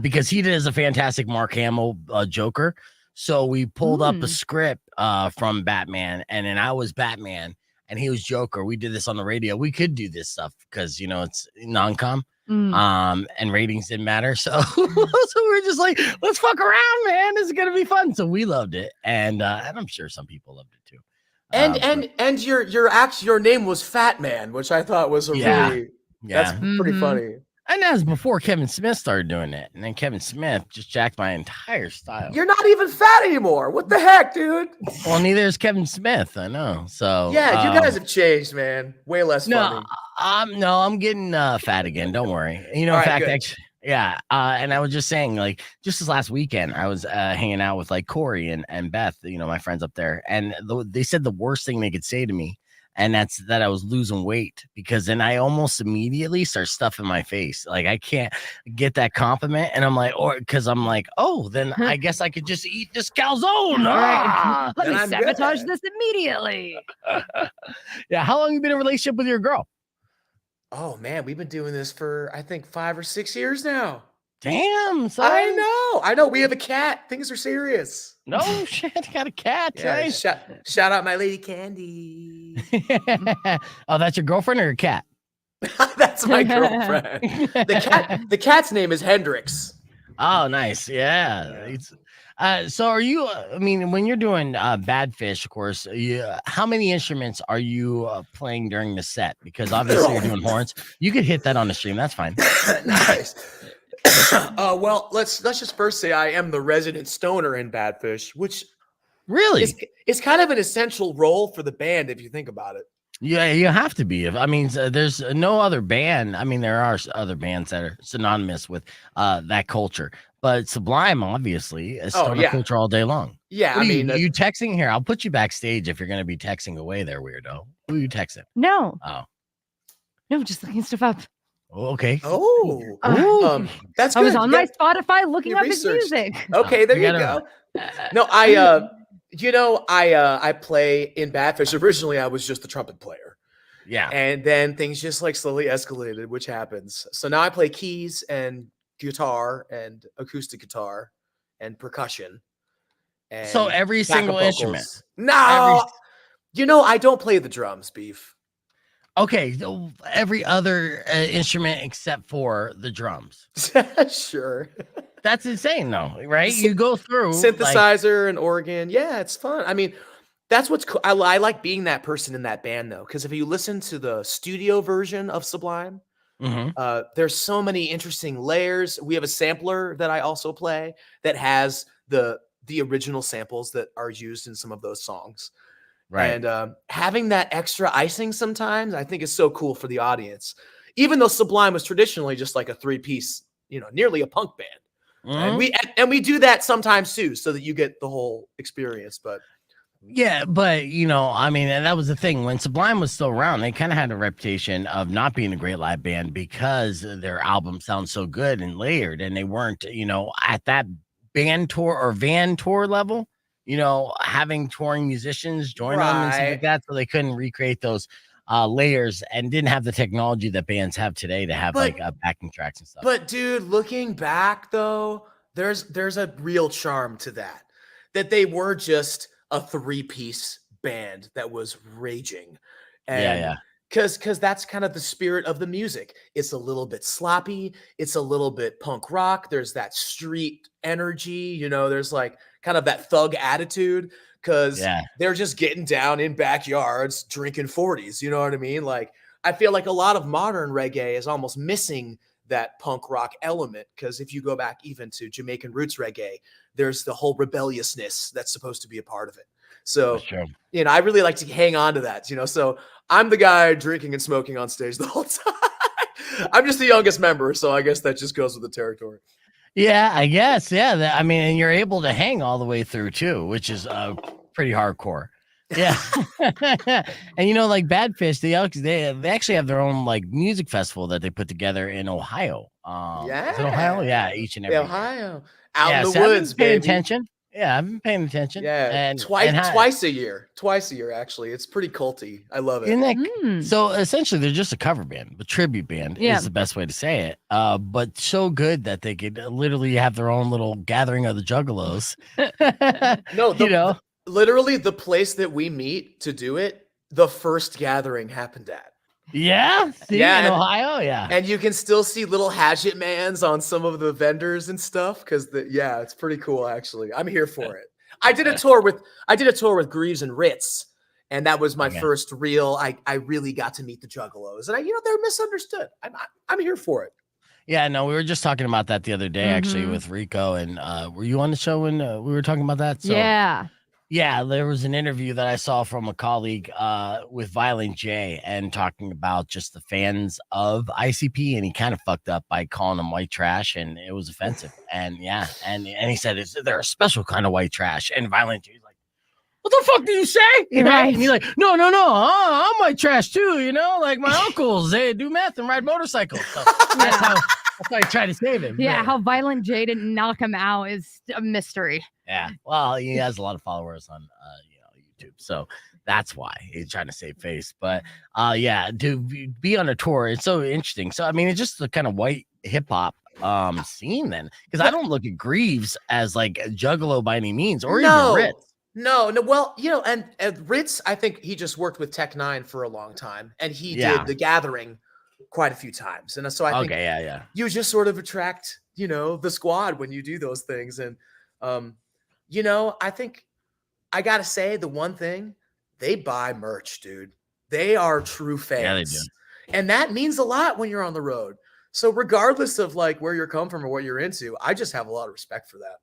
because he did a fantastic Mark Hamill Joker, so we pulled up a script from Batman, and then I was Batman and he was Joker. We did this on the radio. We could do this stuff because it's non-com. And ratings didn't matter. So we're just like, let's fuck around, man. This is gonna be fun. So we loved it, and I'm sure some people loved it too. And your name was Fat Man, which I thought was that's pretty funny. And that was before Kevin Smith started doing it, and then Kevin Smith just jacked my entire style. You're not even fat anymore. What the heck, dude? Well, neither is Kevin Smith. I know. So yeah, you guys have changed, man. Way less funny. I'm getting fat again. Don't worry. In fact, actually, yeah. And I was just saying, like, just this last weekend, I was hanging out with like Corey and Beth, my friends up there, and they said the worst thing they could say to me, and that's that I was losing weight, because then I almost immediately start stuffing my face. Like I can't get that compliment, and I'm like, because I'm like, oh, then I guess I could just eat this calzone. Right. Let me sabotage this immediately. Yeah. How long have you been in a relationship with your girl? Oh man, we've been doing this for I think 5 or 6 years now. Damn, son. I know. We have a cat. Things are serious. No shit, got a cat. Yeah, Nice. Shout out my lady Candy. Oh, that's your girlfriend or your cat? That's my girlfriend. The cat's name is Hendrix. Oh, nice. Yeah. So are you? When you're doing Badfish, of course, how many instruments are you playing during the set? Because obviously you're doing horns. You could hit that on the stream. That's fine. Nice. Well, let's just first say I am the resident stoner in Badfish, which really is kind of an essential role for the band if you think about it. Yeah, you have to be. There's no other band. There are other bands that are synonymous with that culture, but Sublime obviously is stoner culture all day long. Yeah, are you texting here? I'll put you backstage if you're going to be texting away there, weirdo. Who are you texting? No. Oh, no, just looking stuff up. Oh, okay. That's good. I was on my Spotify looking up his music. Okay, there you go. No, I play in Badfish. Originally, I was just the trumpet player. Yeah. And then things just like slowly escalated, which happens. So now I play keys and guitar and acoustic guitar and percussion. And so every single instrument. No, I don't play the drums, Beef. Okay, so every other instrument except for the drums. Sure. That's insane, though, right? You go through synthesizer and organ. Yeah, it's fun. That's what's cool. I like being that person in that band, though, because if you listen to the studio version of Sublime, there's so many interesting layers. We have a sampler that I also play that has the original samples that are used in some of those songs. Right. And having that extra icing sometimes I think is so cool for the audience, even though Sublime was traditionally just like a 3-piece, nearly a punk band. And we do that sometimes too, so that you get the whole experience. But yeah, but and that was the thing when Sublime was still around, they kind of had a reputation of not being a great live band because their album sounds so good and layered, and they weren't, at that band tour or van tour level. Having touring musicians join them and stuff like that, so they couldn't recreate those layers and didn't have the technology that bands have today to have backing tracks and stuff. But dude, looking back though, there's a real charm to that they were just a 3-piece band that was raging. And because that's kind of the spirit of the music. It's a little bit sloppy. It's a little bit punk rock. There's that street energy, there's like kind of that thug attitude because they're just getting down in backyards, drinking 40s. You know what I mean? Like, I feel like a lot of modern reggae is almost missing that punk rock element. Because if you go back even to Jamaican roots reggae, there's the whole rebelliousness that's supposed to be a part of it. So, I really like to hang on to that, so I'm the guy drinking and smoking on stage the whole time. I'm just the youngest member. So I guess that just goes with the territory. Yeah, I guess. Yeah. And you're able to hang all the way through too, which is pretty hardcore. Yeah. And like Badfish, they actually have their own like music festival that they put together in Ohio. Is it Ohio? Yeah, each and every Ohio. Out Yeah, in the see, I've been woods, paying baby. attention. Yeah, I've been paying attention. Yeah, and twice how, a year. Twice a year, actually. It's pretty culty. I love it. isn't that Mm. so? Essentially, they're just a cover band, a tribute band Yeah. is the best way to say it. But so good that they could literally have their own little gathering of the Juggalos. No, you know, literally the place that we meet to do it, the first gathering happened at. yeah, see, Yeah, in and- Ohio, yeah. And you can still see little hatchet mans on some of the vendors and stuff because it's pretty cool actually. I'm here for it. I did a tour with Greaves and Ritz, and that was my Okay. first real. I really got to meet the Juggalos, and they're misunderstood. I'm here for it. Yeah, no, we were just talking about that the other day, actually, Mhm. with Rico. And were you on the show when we were talking about that? So, Yeah. yeah, there was an interview that I saw from a colleague with Violent J and talking about just the fans of ICP, and he kind of fucked up by calling them white trash, and it was offensive. And yeah, and he said they're a special kind of white trash. And Violent J's like, what the fuck do you say? You know? Right. And he's like, no, I'm white trash too. You know, like my uncles, they do meth and ride motorcycles. So that's how I try to save him. Yeah. But- How Violent J didn't knock him out is a mystery. yeah. Well, he has a lot of followers on YouTube, so that's why he's trying to save face. But yeah, to be on a tour, it's so interesting. So I mean, it's just the kind of white hip hop scene then, because I don't look at Greaves as like a juggalo by any means, or even Ritz. No. Well, and Ritz, I think he just worked with Tech Nine for a long time, and he Yeah. did the gathering quite a few times. And so I think Yeah. you just sort of attract, the squad when you do those things. And, I think I got to say the one thing, they buy merch, dude. They are true fans. Yeah, they do. And that means a lot when you're on the road. So regardless of like where you're come from or what you're into, I just have a lot of respect for that.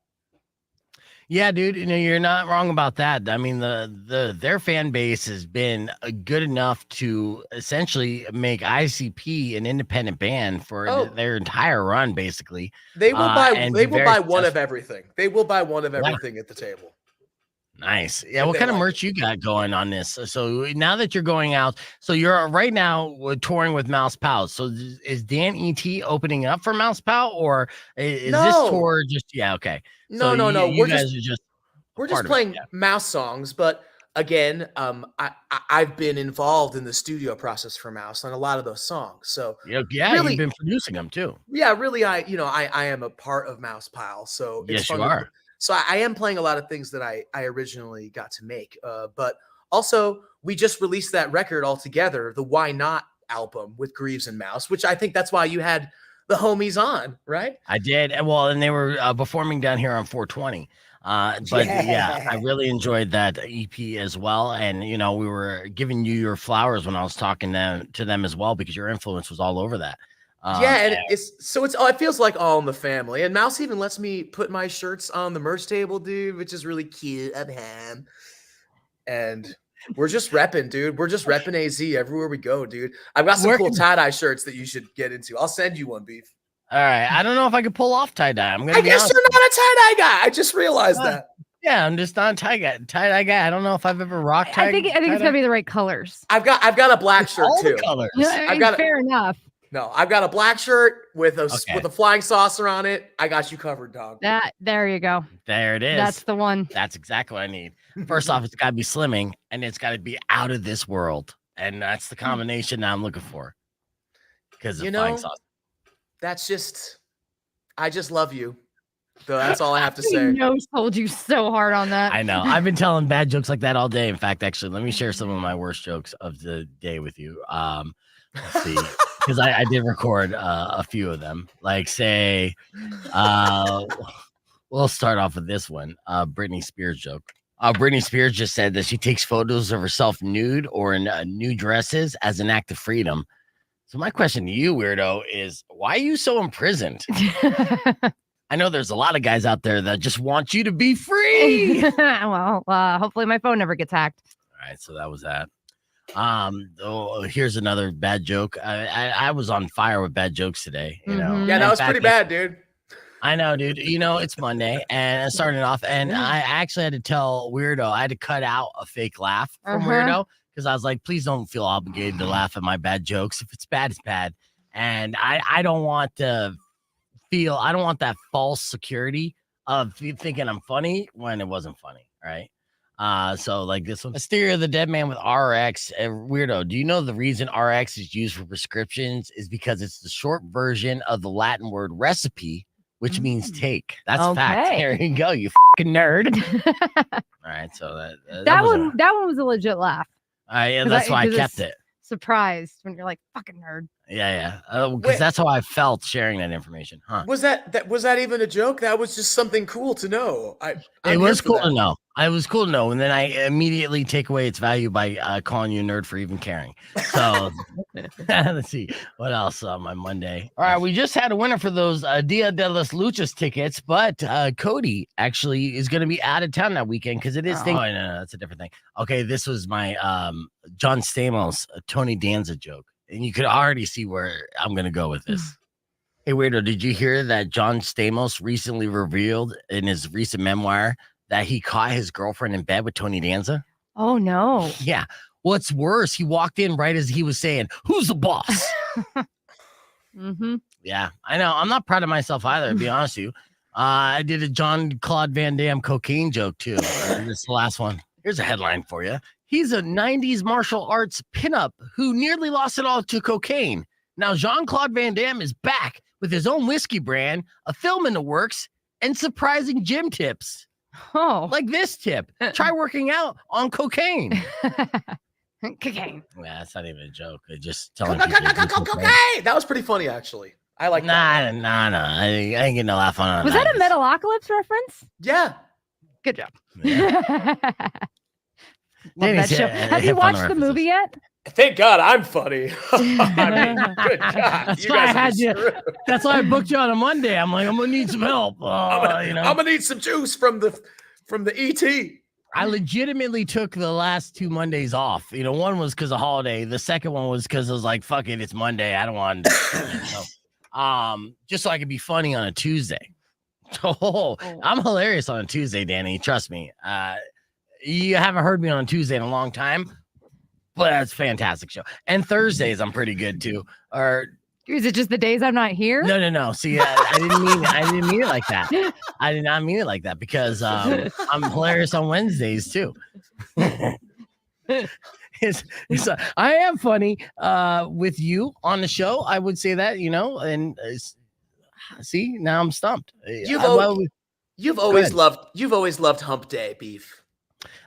Yeah, dude, you're not wrong about that. I mean, their fan base has been good enough to essentially make ICP an independent band for their entire run, basically. They will buy. and They be will very buy one of successful. everything. They will buy one of everything at the table. Nice. Yeah. If What they kind of like merch you got going on this? So now that you're going out, so you're right now touring with Mouse Pals. So is Dan ET opening up for Mouse Pal, or is this No. tour just okay? No. You We're guys just are just we're part just of it, playing yeah. Mouse songs, but again, I've been involved in the studio process for Mouse on a lot of those songs. So Yeah, really- you've been producing them too. yeah, really, I am a part of Mouse Pile. So Yes, fun you to- are. So I am playing a lot of things that I originally got to make. But also we just released that record all together, the Why Not album with Greaves and Mouse, which I think that's why you had the homies on, right? I did. And they were performing down here on 420. But yeah, I really enjoyed that EP as well. And we were giving you your flowers when I was talking to them as well, because your influence was all over that. And it feels like all in the family. And Mouse even lets me put my shirts on the merch table, dude, which is really cute of him. And we're just repping, dude. We're just repping AZ everywhere we go, dude. I've got some Where cool can- tie-dye shirts that you should get into. I'll send you one, Beef. All right. I don't know if I could pull off tie dye. I'm gonna I be guess honest. you're not a tie-dye guy. I just realized Uh, that. Yeah, I'm just not a tie dye guy. I don't know if I've ever rocked tie. I think it's gonna be the right colors. I've got a black shirt all too. the colors. I've got fair enough. No, I've got a black shirt with a Okay. with a flying saucer on it. I got you covered, dog. There you go. There it is. That's the one. That's exactly what I need. First off, it's got to be slimming, and it's got to be out of this world, and that's the combination I'm looking for. Because of flying sauce. That's just, I just love you. So that's all I have to say. Nose told you so hard on that. I know. I've been telling bad jokes like that all day. In fact, actually, let me share some of my worst jokes of the day with you. Let's see, because I did record a few of them. Like, say, we'll start off with this one. Britney Spears joke. Britney Spears just said that she takes photos of herself nude or in new dresses as an act of freedom. So my question to you, weirdo, is why are you so imprisoned? I know there's a lot of guys out there that just want you to be free. Well, hopefully my phone never gets hacked. All right, so that was that. Here's another bad joke. I was on fire with bad jokes today. Mhm. Yeah, that In was fact, pretty bad, dude. I know, dude. It's Monday, and I started off, and I actually had to tell Weirdo I had to cut out a fake laugh from Uh-huh. Weirdo, because I was like, please don't feel obligated to laugh at my bad jokes. If it's bad, it's bad, and I don't want to feel. I don't want that false security of thinking I'm funny when it wasn't funny, right? So like this one, Asteria the Dead Man with RX. Weirdo, do you know the reason RX is used for prescriptions is because it's the short version of the Latin word recipe, which means take. That's fact. Okay. There you go, you fucking nerd. All right, so that one was a legit laugh. That's why I kept it. Surprised when you're like fucking nerd. Yeah. Because that's how I felt sharing that information. Huh? Was that even a joke? That was just something cool to know. It was cool to know. It was cool to know, and then I immediately take away its value by calling you a nerd for even caring. So let's see what else on my Monday. All right, we just had a winner for those Dia de las Luchas tickets, but Cody actually is going to be out of town that weekend because it is. Oh, no, that's a different thing. Okay, this was my John Stamos Tony Danza joke, and you could already see where I'm going to go with this. Hey, Weirdo, did you hear that John Stamos recently revealed in his recent memoir that he caught his girlfriend in bed with Tony Danza? Oh, no. Yeah. What's worse, he walked in right as he was saying, "Who's the boss?" Mm-hmm. Yeah, I know. I'm not proud of myself either, to be honest with you. I did a Jean-Claude Van Damme cocaine joke, too. This is the last one. Here's a headline for you. He's a 90s martial arts pinup who nearly lost it all to cocaine. Now, Jean-Claude Van Damme is back with his own whiskey brand, a film in the works, and surprising gym tips. Oh. Like this tip. Try working out on cocaine. Cocaine. Yeah, that's not even a joke. It's just telling Cocaine. That was pretty funny, actually. I like that. Nah. I ain't getting a laugh on it. Was that a Metalocalypse reference? Yeah. Good job. Yeah. Love that show. Have you watched the movie yet? Thank God I'm funny. I mean, good God. That's why I had you. That's why I booked you on a Monday. I'm like, I'm gonna need some help. I'm gonna need some juice from the ET. I legitimately took the last 2 Mondays off. One was because of holiday. The second one was because I was like, fuck it, it's Monday. I don't want to. Just so I could be funny on a Tuesday. I'm hilarious on a Tuesday, Danny. Trust me. You haven't heard me on a Tuesday in a long time. But that's a fantastic show. And Thursdays, I'm pretty good too. Or is it just the days I'm not here? No. See, I didn't mean it like that. I did not mean it like that because I'm hilarious on Wednesdays too. I am funny with you on the show. I would say that, and see, now I'm stumped. You've always loved Hump Day, Beef.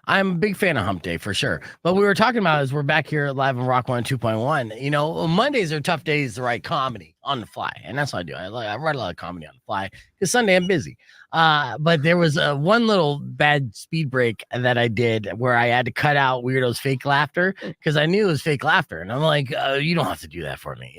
I'm a big fan of Hump Day for sure. But we were talking about as we're back here live on Rock 102.1. Mondays are tough days to write comedy on the fly. And that's what I do. I write a lot of comedy on the fly because Sunday I'm busy. But there was one little bad speed break that I did where I had to cut out Weirdo's fake laughter because I knew it was fake laughter. And I'm like, you don't have to do that for me.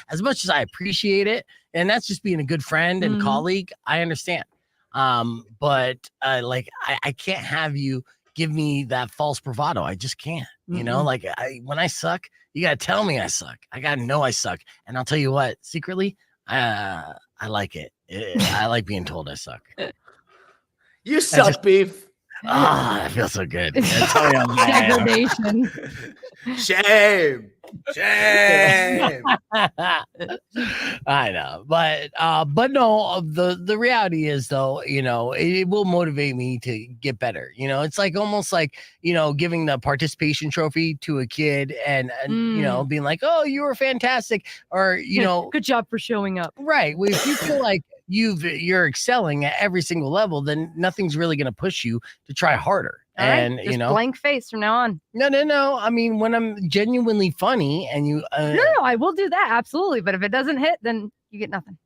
As much as I appreciate it, and that's just being a good friend and colleague, I understand. But I can't have you give me that false bravado. I just can't, when I suck, you got to tell me I suck. I got to know I suck. And I'll tell you what, secretly, I like it. I like being told I suck. You suck, Beef. That feels so good. Tell me I'm mad. Degradation. Shame. I know, but no, the reality is though, it will motivate me to get better. It's like almost like, giving the participation trophy to a kid and being like, oh, you were fantastic. Or, good job for showing up. Right. Well, if you feel like you're excelling at every single level, then nothing's really going to push you to try harder. All and right, just blank face from now on. No. I mean, when I'm genuinely funny and you no, I will do that absolutely. But if it doesn't hit, then you get nothing.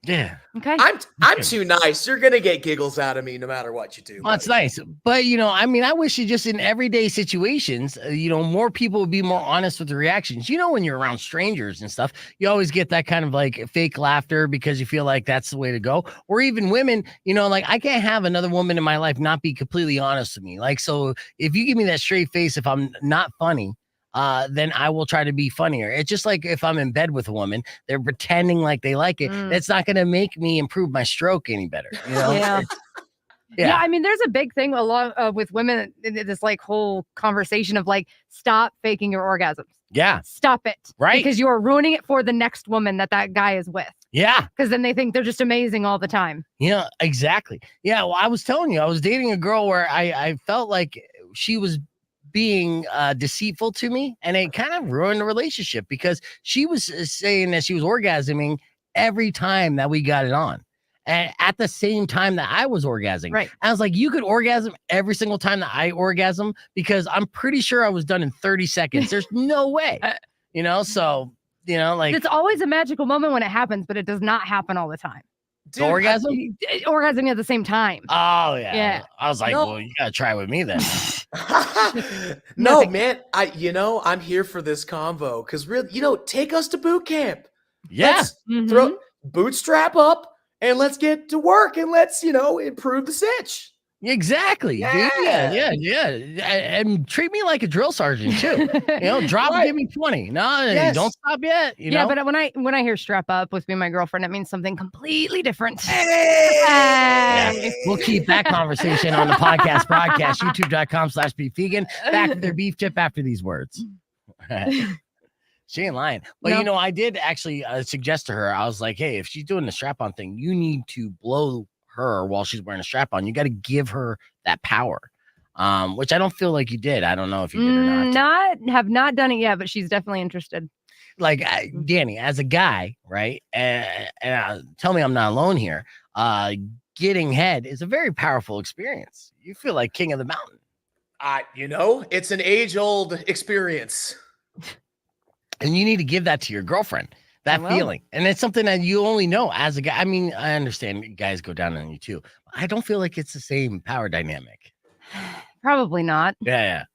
Yeah. Okay. I'm too nice. You're gonna get giggles out of me no matter what you do. Well, it's nice, but I wish you just in everyday situations, more people would be more honest with the reactions. When you're around strangers and stuff, you always get that kind of like fake laughter because you feel like that's the way to go. Or even women, I can't have another woman in my life not be completely honest with me. Like, so if you give me that straight face, if I'm not funny, then I will try to be funnier. It's just like if I'm in bed with a woman, they're pretending like they like it. That's not going to make me improve my stroke any better. Yeah. I mean, there's a big thing along with women, this like whole conversation of like, stop faking your orgasms. Yeah. Stop it. Right. Because you are ruining it for the next woman that guy is with. Yeah. Because then they think they're just amazing all the time. Yeah, exactly. Yeah. Well, I was telling you, I was dating a girl where I felt like she was being deceitful to me, and it kind of ruined the relationship because she was saying that she was orgasming every time that we got it on. And at the same time that I was orgasming. Right. I was like, you could orgasm every single time that I orgasm because I'm pretty sure I was done in 30 seconds. There's no way, so, like It's always a magical moment when it happens, but it does not happen all the time. the orgasm. Orgasming at the same time. Oh, yeah. Yeah. I was like, No. well, you got to try with me then. No, man. I'm here for this convo because really, take us to boot camp. Yeah. Let's Mhm. throw bootstrap up and let's get to work and let's, improve the sitch. Exactly. Dude. Yeah. And treat me like a drill sergeant too. Drop, Right. give me 20. No, Yes. don't stop yet. Yeah, but when I hear strap up with me and my girlfriend, it means something completely different. Yeah. We'll keep that conversation on the podcast broadcast, youtube.com/beef vegan. Back to their beef tip after these words. She ain't lying. But No. I did actually suggest to her, I was like, hey, if she's doing the strap on thing, you need to blow her while she's wearing a strap on. You got to give her that power. Which I don't feel like you did. I don't know if you did or not. Have not done it yet, but she's definitely interested. Like Danny, as a guy, right? And tell me I'm not alone here. Getting head is a very powerful experience. You feel like king of the mountain. It's an age-old experience. And you need to give that to your girlfriend, that will. feeling. And it's something that you only know as a guy. I mean, I understand guys go down on you too. I don't feel like it's the same power dynamic. Probably not. Yeah.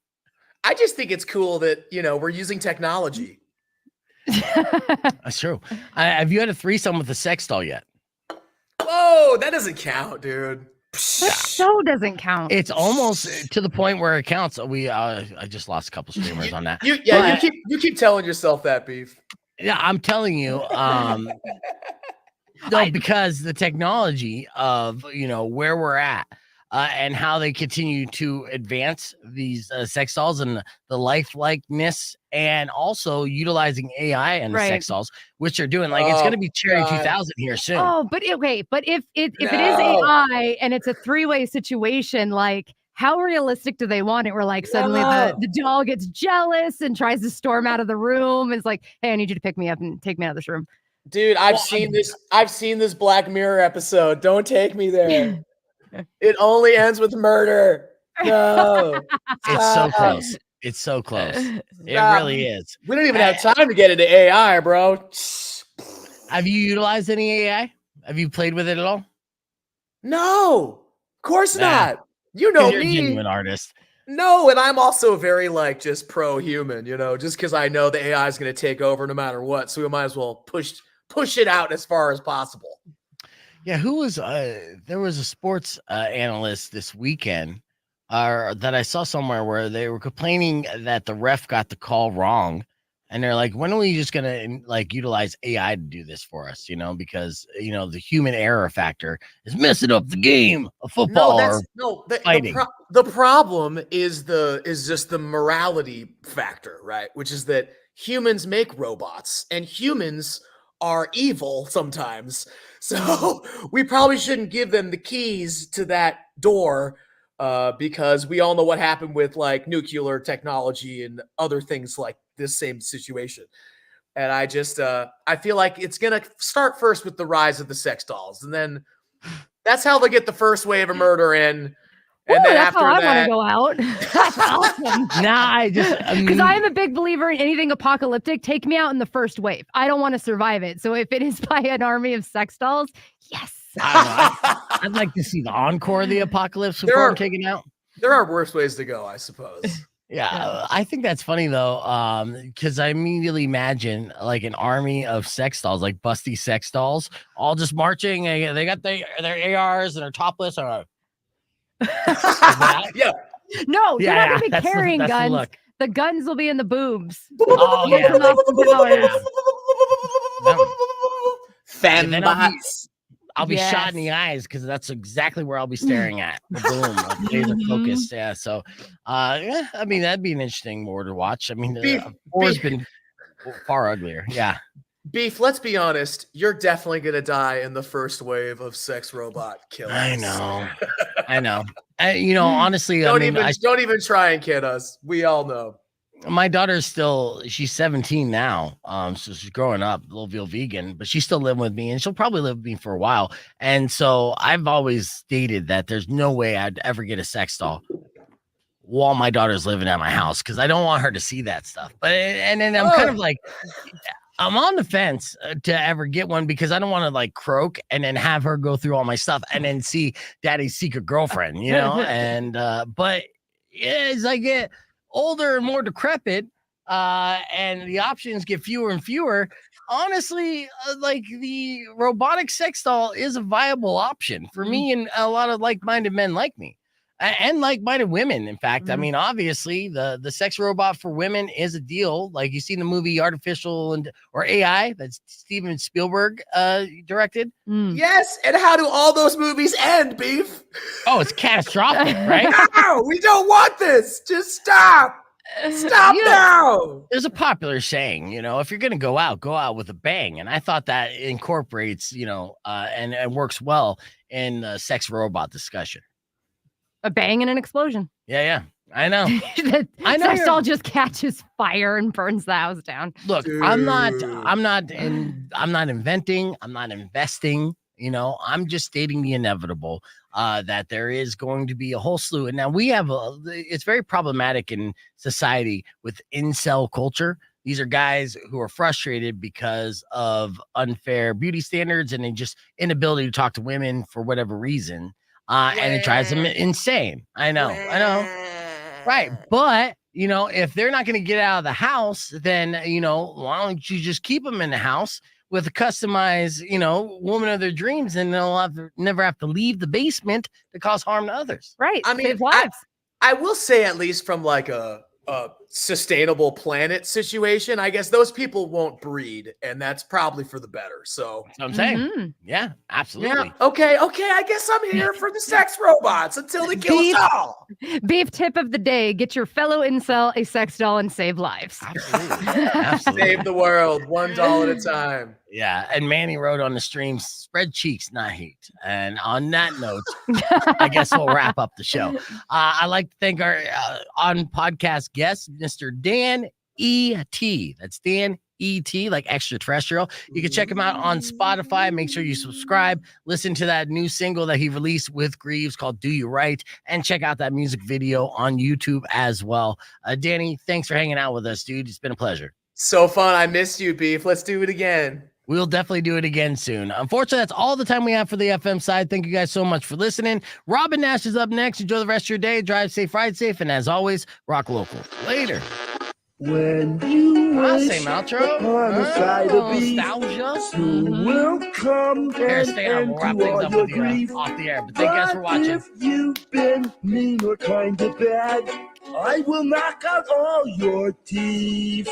I just think it's cool that, we're using technology. That's true. Have you had a threesome with a sex doll yet? Whoa, that doesn't count, dude. So doesn't count. It's almost to the point where it counts. I just lost a couple streamers on that. You keep telling yourself that, Beef. Yeah, I'm telling you. Because the technology of where we're at and how they continue to advance these sex dolls and the lifelikeness, and also utilizing AI and the sex dolls, which are doing it's going to be Cherry 2000 here soon. Oh, but okay, but if it is AI and it's a three-way situation, how realistic do they want it? Where suddenly the doll gets jealous and tries to storm out of the room. It's like, hey, I need you to pick me up and take me out of this room. Dude, I've seen this Black Mirror episode. Don't take me there. It only ends with murder. No. It's so close. It's so close. It really is. We don't even have time to get into AI, bro. Have you utilized any AI? Have you played with it at all? No, of course not. You know You're a me. genuine artist. No, and I'm also very just pro-human, just because I know the AI is going to take over no matter what. So we might as well push it out as far as possible. Yeah, who was there was a sports analyst this weekend that I saw somewhere where they were complaining that the ref got the call wrong, and they're like, when are we just gonna utilize AI to do this for us? Because the human error factor is messing up the game of football fighting. The problem is just the morality factor, right? Which is that humans make robots and humans are evil sometimes. So we probably shouldn't give them the keys to that door because we all know what happened with nuclear technology and other things like this same situation. And I just I feel like it's going to start first with the rise of the sex dolls. And then that's how they get the first wave of murder in. And then that's after how I that, want to go out. That's awesome. Nah, Because I'm a big believer in anything apocalyptic. Take me out in the first wave. I don't want to survive it. So if it is by an army of sex dolls, yes. I'd like to see the encore of the apocalypse before I'm taken out. There are worse ways to go, I suppose. Yeah, I think that's funny though, because I immediately imagine an army of sex dolls, busty sex dolls, all just marching. They got their ARs and they're topless. Yeah. No, you're not going to be carrying that's guns. The guns will be in the boobs. Oh, yeah. Fembots. I'll be shot in the eyes because that's exactly where I'll be staring at. Boom, laser focused. Yeah. So, I mean, that'd be an interesting war to watch. I mean, war's been far uglier. Yeah. Beef, let's be honest. You're definitely going to die in the first wave of sex robot killers. I know. Honestly, don't even try and kid us. We all know. My daughter's she's 17 now. So she's growing up, a little vegan, but she's still living with me and she'll probably live with me for a while. And so I've always stated that there's no way I'd ever get a sex doll while my daughter's living at my house, because I don't want her to see that stuff. And then I'm kind of like, I'm on the fence to ever get one, because I don't want to like croak and then have her go through all my stuff and then see daddy's secret girlfriend, and but as I get older and more decrepit, and the options get fewer and fewer, honestly, like the robotic sex doll is a viable option for me and a lot of like-minded men like me. And like-minded women, in fact. I mean, obviously, the sex robot for women is a deal. Like you see the movie Artificial or AI that Steven Spielberg directed. Yes, and how do all those movies end, Beef? Oh, it's catastrophic, right? No, we don't want this. Just stop. Stop now. There's a popular saying, if you're gonna go out with a bang, and I thought that incorporates, and works well in the sex robot discussion. A bang and an explosion. Yeah. I know. I know. Sex doll just catches fire and burns the house down. Look, dude. I'm not inventing. I'm not investing. I'm just stating the inevitable. That there is going to be a whole slew. And now we have it's very problematic in society with incel culture. These are guys who are frustrated because of unfair beauty standards and they just inability to talk to women for whatever reason. And it drives them insane. I know. Right. But, if they're not going to get out of the house, then, why don't you just keep them in the house with a customized, woman of their dreams, and they'll never have to leave the basement to cause harm to others. Right. I mean, I will say, at least from like a sustainable planet situation, I guess those people won't breed, and that's probably for the better. So that's what I'm saying. Yeah, absolutely. Yeah. Okay. I guess I'm here for the sex robots until they kill us all. Beef tip of the day: get your fellow incel a sex doll and save lives. Absolutely. Save the world $1 at a time. Yeah, and Manny wrote on the stream, spread cheeks, not hate. And on that note, I guess we'll wrap up the show. I'd like to thank our on-podcast guest, Mr. Dan E.T. That's Dan E.T., like extraterrestrial. You can check him out on Spotify. Make sure you subscribe. Listen to that new single that he released with Greaves called Do You Right, and check out that music video on YouTube as well. Danny, thanks for hanging out with us, dude. It's been a pleasure. So fun. I missed you, Beef. Let's do it again. We'll definitely do it again soon. Unfortunately, that's all the time we have for the FM side. Thank you guys so much for listening. Robin Nash is up next. Enjoy the rest of your day. Drive safe, ride safe, and as always, rock local. Later. When you same outro. Nostalgia. Will come and Stay on. We'll wrap do things all up your with you grief. off the air. But thank you guys for watching. If you've been mean or kind of bad, I will knock out all your teeth.